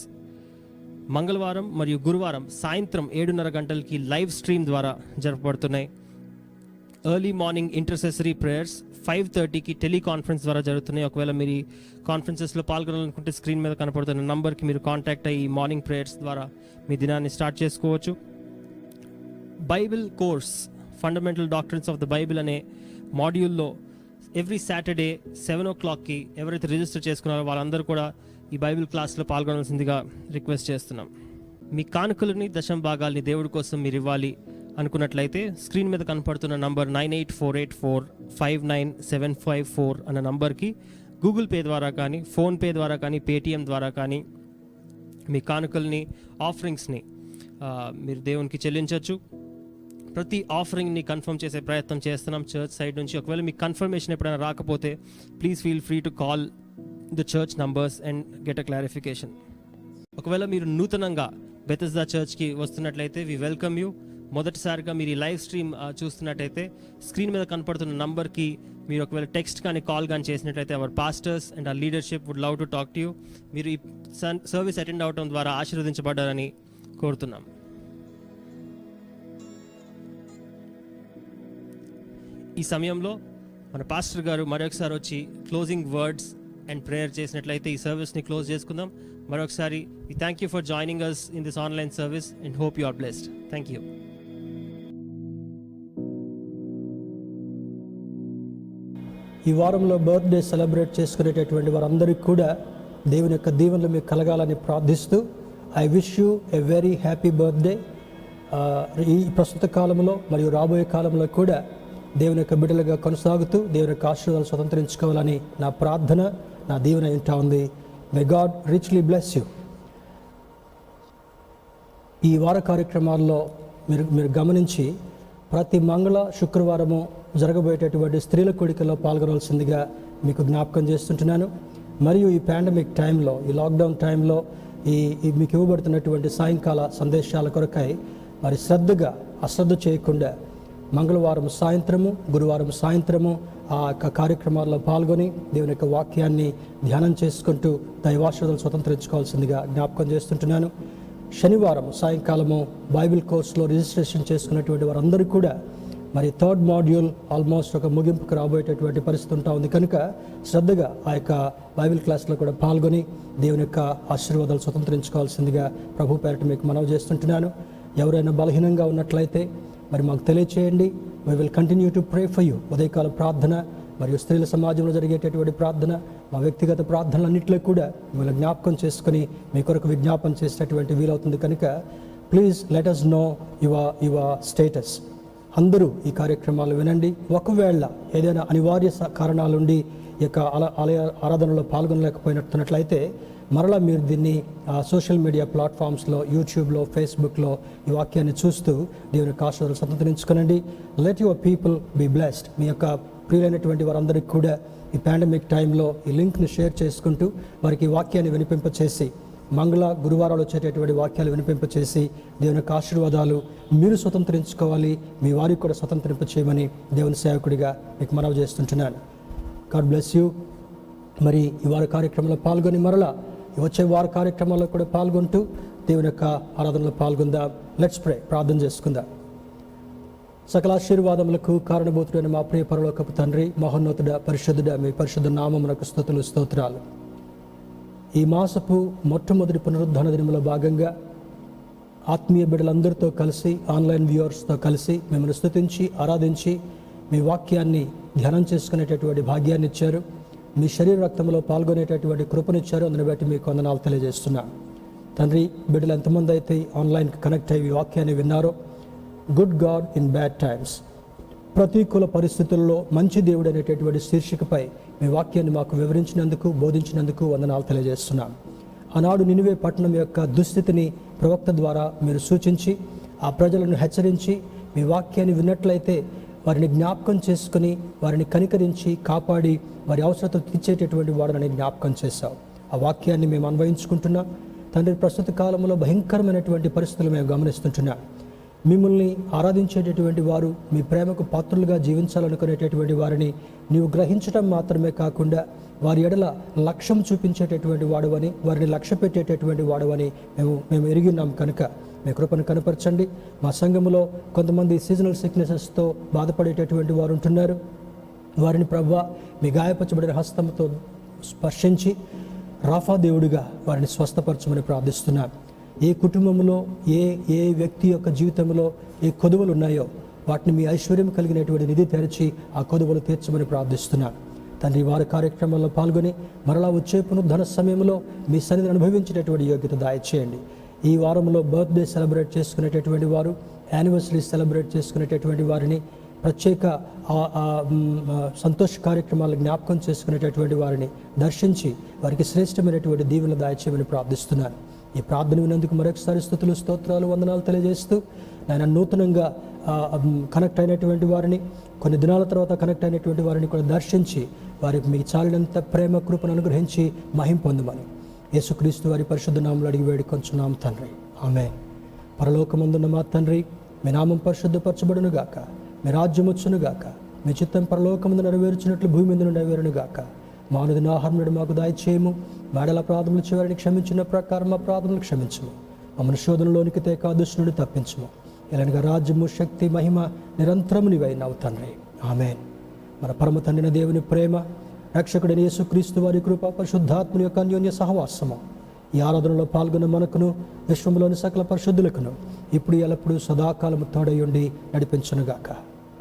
మంగళవారం మరియు గురువారం సాయంత్రం 7:30 గంటలకి లైవ్ స్ట్రీమ్ ద్వారా జరపబడుతున్నాయి. Early morning intercessory prayers 5:30 teleconference ద్వారా జరుగుతున్నాయి. ఒకవేళ మీరు ఈ కాన్ఫరెన్సెస్లో పాల్గొనాలనుకుంటే స్క్రీన్ మీద కనపడుతున్న నంబర్కి మీరు కాంటాక్ట్ అయ్యి మార్నింగ్ ప్రేయర్స్ ద్వారా మీ దినాన్ని స్టార్ట్ చేసుకోవచ్చు. Bible course fundamental doctrines of the Bible అనే మాడ్యూల్లో ఎవ్రీ సాటర్డే 7 o'clock ఎవరైతే రిజిస్టర్ చేసుకున్నారో వాళ్ళందరూ కూడా ఈ బైబిల్ క్లాస్లో పాల్గొనాల్సిందిగా రిక్వెస్ట్ చేస్తున్నాం. మీ కానుకలని దశం భాగాల్ని దేవుడి కోసం మీరు ఇవ్వాలి అనుకున్నట్లయితే స్క్రీన్ మీద కనపడుతున్న నంబర్ 9848459754 అన్న నంబర్కి గూగుల్ పే ద్వారా కానీ, ఫోన్పే ద్వారా కానీ, పేటిఎం ద్వారా కానీ మీ కానుకల్ని, ఆఫరింగ్స్ని మీరు దేవునికి చెల్లించవచ్చు. ప్రతి ఆఫరింగ్ని కన్ఫర్మ్ చేసే ప్రయత్నం చేస్తున్నాం చర్చ్ సైడ్ నుంచి. ఒకవేళ మీకు కన్ఫర్మేషన్ ఎప్పుడైనా రాకపోతే please feel free to call the church numbers and get a clarification. ఒకవేళ మీరు నూతనంగా బెతెస్దా చర్చ్కి వస్తున్నట్లయితే వి వెల్కమ్ యూ. మొదటిసారిగా మీరు ఈ లైవ్ స్ట్రీమ్ చూస్తున్నట్టయితే స్క్రీన్ మీద కనపడుతున్న నంబర్కి మీరు ఒకవేళ టెక్స్ట్ కానీ కాల్ కానీ చేసినట్లయితే our pastors and our leadership would love to talk to you. మీరు ఈ సర్వీస్ అటెండ్ అవడం ద్వారా ఆశీర్వదించబడ్డారని కోరుతున్నాం. ఈ సమయంలో మన పాస్టర్ గారు మరొకసారి వచ్చి క్లోజింగ్ వర్డ్స్ అండ్ ప్రేయర్ చేసినట్లయితే ఈ సర్వీస్ని క్లోజ్ చేసుకుందాం. మరొకసారి we thank you for joining us in this online service and hope you are blessed. Thank you. ఈ వారంలో బర్త్డే సెలబ్రేట్ చేసుకునేటటువంటి వారందరికీ కూడా దేవుని యొక్క దీవెనలు మీకు కలగాలని ప్రార్థిస్తూ I wish you a very happy birthday. ఈ ప్రస్తుత కాలంలో మరియు రాబోయే కాలంలో కూడా దేవుని యొక్క బిడ్డలుగా కొనసాగుతూ దేవుని యొక్క ఆశీర్వాదాలు స్వతంత్రించుకోవాలని నా ప్రార్థన, నా దీవెన ఇంటా ఉంది. May God richly bless you. ఈ వార కార్యక్రమాల్లో మీరు గమనించి ప్రతి మంగళ శుక్రవారము జరగబోయేటటువంటి స్త్రీల కూడికలో పాల్గొనవలసిందిగా మీకు జ్ఞాపకం చేస్తుంటున్నాను. మరియు ఈ పాండమిక్ టైంలో, ఈ లాక్డౌన్ టైంలో ఈ మీకు ఇవ్వబడుతున్నటువంటి సాయంకాల సందేశాల కొరకై మరి అశ్రద్ధ చేయకుండా మంగళవారం సాయంత్రము, గురువారం సాయంత్రము ఆ యొక్క కార్యక్రమాల్లో పాల్గొని దేవుని యొక్క వాక్యాన్ని ధ్యానం చేసుకుంటూ దైవాశీర్వాదాలు స్వతంత్రించుకోవాల్సిందిగా జ్ఞాపకం చేస్తుంటున్నాను. శనివారం సాయంకాలము బైబిల్ కోర్సులో రిజిస్ట్రేషన్ చేసుకున్నటువంటి వారందరూ కూడా మరి థర్డ్ మాడ్యూల్ ఆల్మోస్ట్ ఒక ముగింపుకు రాబోయేటటువంటి పరిస్థితి ఉంటా ఉంది కనుక శ్రద్ధగా ఆ యొక్క బైబిల్ క్లాస్లో కూడా పాల్గొని దేవుని యొక్క ఆశీర్వాదాలు స్వతంత్రించుకోవాల్సిందిగా ప్రభు పేరిట మీకు మనవి చేస్తుంటున్నాను. ఎవరైనా బలహీనంగా ఉన్నట్లయితే మరి మాకు తెలియచేయండి. We will continue to pray for you. ఉదయకాల ప్రార్థన మరియు స్త్రీల సమాజంలో జరిగేటటువంటి ప్రార్థన, మా వ్యక్తిగత ప్రార్థనలన్నింటిలో కూడా మిమ్మల్ని జ్ఞాపకం చేసుకుని మీ కొరకు విజ్ఞాపన చేసేటటువంటి వీలవుతుంది కనుక please let us know your status. అందరూ ఈ కార్యక్రమాలు వినండి. ఒకవేళ ఏదైనా అనివార్య కారణాలుండి ఈ యొక్క ఆలయ ఆరాధనలో పాల్గొనలేకపోయినట్లయితే మరలా మీరు దీన్ని సోషల్ మీడియా ప్లాట్ఫామ్స్లో, యూట్యూబ్లో, ఫేస్బుక్లో ఈ వాక్యాన్ని చూస్తూ దేవుని యొక్క ఆశీర్వాదాలు స్వతంత్రించుకోనండి. Let your people be blessed. మీ యొక్క ప్రియులైనటువంటి వారందరికీ కూడా ఈ పాండమిక్ టైంలో ఈ లింక్ని షేర్ చేసుకుంటూ వారికి ఈ వాక్యాన్ని వినిపింపచేసి మంగళ గురువారాలు వచ్చేటటువంటి వాక్యాలు వినిపింపచేసి దేవుని యొక్క ఆశీర్వాదాలు మీరు స్వతంత్రించుకోవాలి, మీ వారికి కూడా స్వతంత్రింపచేయమని దేవుని సేవకుడిగా మీకు మనవి చేస్తుంటున్నాను. God bless you. మరి ఈ వార కార్యక్రమంలో పాల్గొని మరలా వచ్చే వార కార్యక్రమాల్లో కూడా పాల్గొంటూ దేవుని యొక్క ఆరాధనలో పాల్గొందాం. Let's pray. ప్రార్థన చేసుకుందాం. సకల ఆశీర్వాదములకు కారణభూతుడైన మా ప్రియ పరలోకపు తండ్రి, మహోన్నతుడ, పరిశుద్ధుడ, మీ పరిశుద్ధ నామమునకు స్తుతులు, స్తోత్రాలు. ఈ మాసపు మొట్టమొదటి పునరుద్ధాన దినములో భాగంగా ఆత్మీయ బిడ్డలందరితో కలిసి, ఆన్లైన్ వ్యూవర్స్తో కలిసి మిమ్మల్ని స్తుతించి ఆరాధించి మీ వాక్యాన్ని ధ్యానం చేసుకునేటటువంటి భాగ్యాన్ని ఇచ్చారు. మీ శరీర రక్తంలో పాల్గొనేటటువంటి కృపనిచ్చారు. అందుని బట్టి మీకు వందనాలు తెలియజేస్తున్నాను తండ్రి. బిడ్డలు ఎంతమంది అయితే ఆన్లైన్కి కనెక్ట్ అయ్యి వాక్యాన్ని విన్నారో, good God in bad times, ప్రతికూల పరిస్థితుల్లో మంచి దేవుడు అనేటటువంటి శీర్షికపై మీ వాక్యాన్ని మాకు వివరించినందుకు, బోధించినందుకు వందనాలు తెలియజేస్తున్నాం. ఆనాడు నినివే పట్టణం యొక్క దుస్థితిని ప్రవక్త ద్వారా మీరు సూచించి ఆ ప్రజలను హెచ్చరించి మీ వాక్యాన్ని విన్నట్లయితే వారిని జ్ఞాపకం చేసుకుని వారిని కనికరించి కాపాడి వారి అవసరతలు తీర్చేటటువంటి వాడని జ్ఞాపకం చేశావు. ఆ వాక్యాన్ని మేము అన్వయించుకుంటున్నాం తండ్రి. ప్రస్తుత కాలంలో భయంకరమైనటువంటి పరిస్థితులు మేము గమనిస్తుంటున్నాం. మిమ్మల్ని ఆరాధించేటటువంటి వారు, మీ ప్రేమకు పాత్రులుగా జీవించాలనుకునేటటువంటి వారిని నీవు గ్రహించడం మాత్రమే కాకుండా వారి ఎడల లక్ష్యం చూపించేటటువంటి వాడవని, వారిని లక్ష్య పెట్టేటటువంటి వాడవని మేము ఎరిగినాం కనుక మీ కృపను కనపరచండి. మా సంఘములో కొంతమంది సీజనల్ సిక్నెసెస్తో బాధపడేటటువంటి వారు ఉంటున్నారు. వారిని ప్రభువా మీ గాయపరచబడిన హస్తంతో స్పర్శించి రాఫా దేవుడిగా వారిని స్వస్థపరచమని ప్రార్థిస్తున్నాను. ఏ కుటుంబంలో ఏ వ్యక్తి యొక్క జీవితంలో ఏ కొదువలు ఉన్నాయో వాటిని మీ ఐశ్వర్యం కలిగినటువంటి నిధి తెరిచి ఆ కొదువలు తీర్చమని ప్రార్థిస్తున్నాను తండ్రి. వారి కార్యక్రమంలో పాల్గొని మరలా వచ్చే పునరుద్ధరణ సమయంలో మీ సన్నిధిని అనుభవించేటటువంటి యోగ్యత దయచేయండి. ఈ వారంలో బర్త్డే సెలబ్రేట్ చేసుకునేటటువంటి వారు, యానివర్సరీ సెలబ్రేట్ చేసుకునేటటువంటి వారిని, ప్రత్యేక సంతోష కార్యక్రమాలు జ్ఞాపకం చేసుకునేటటువంటి వారిని దర్శించి వారికి శ్రేష్టమైనటువంటి దీవెనలు దయచేయమని ప్రార్థిస్తున్నాను. ఈ ప్రార్థన వినందుకు మరొకసారి స్తుతులు, స్తోత్రాలు, వందనాలు తెలియజేస్తూ ఆయన నూతనంగా కనెక్ట్ అయినటువంటి వారిని, కొన్ని దినాల తర్వాత కనెక్ట్ అయినటువంటి వారిని కూడా దర్శించి వారికి మీ చాలినంత ప్రేమ కృపను అనుగ్రహించి మహిమ పొందమని యేసుక్రీస్తు వారి పరిశుద్ధ నామములో అడిగి వేడుకొంచున్నాం తండ్రి. ఆమేన్. పరలోకమందున్న మా తండ్రి, మీ నామం పరిశుద్ధపరచబడును గాక, మీ రాజ్యం వచ్చును గాక, మీ చిత్తం పరలోకముందు నెరవేర్చినట్లు భూమి మీద నెరవేరును గాక. మా అనుదిన ఆహారం నేడు మాకు దయచేయము, మేడల ప్రార్థనలు చివరిని క్షమించిన ప్రకారం మా ప్రార్థనలు క్షమించము, మమ్మల్ని శోధనలోనికి తేక దుష్టుని తప్పించము. ఇలాంటిగా రాజ్యము, శక్తి, మహిమ నిరంతరము నీవైనావు తండ్రి. ఆమేన్. మన పరమ తండ్రిన దేవుని ప్రేమ, రక్షకుడైన యేసుక్రీస్తు వారి కృప, పరిశుద్ధాత్మని యొక్క అన్యోన్య సహవాసము ఈ ఆరాధనలో పాల్గొన్న మనకును, విశ్వంలోని సకల పరిశుద్ధులకును ఇప్పుడు ఎల్లప్పుడూ సదాకాలము తోడయుండి నడిపించునుగాక.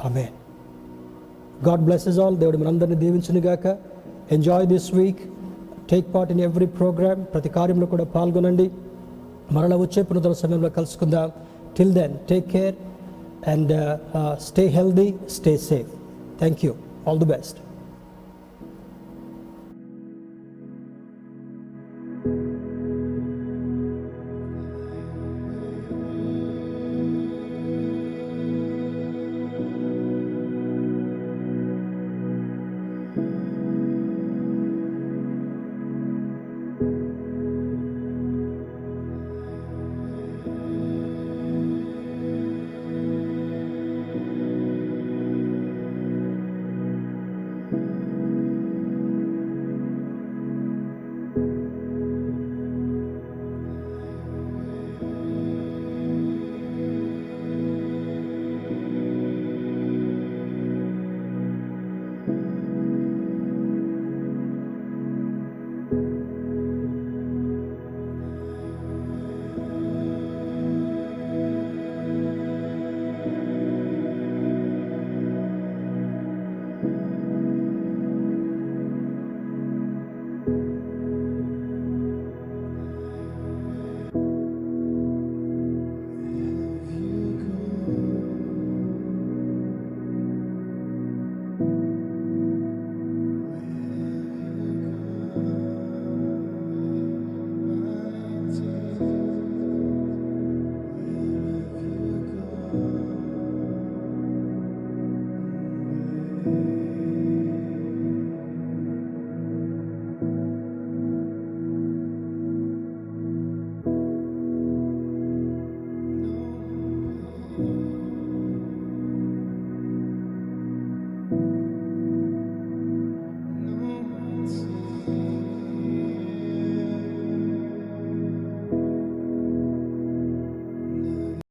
ఆమేన్. God blesses all. దేవుడు మనందరినీ దీవించునుగాక. Enjoy this week. Take part in every programme. ప్రతి కార్యంలో కూడా పాల్గొనండి. మరలా వచ్చే పునరుద్ధరణ సమయంలో కలుసుకుందాం. Till then take care and stay healthy, stay safe. Thank you. All the best.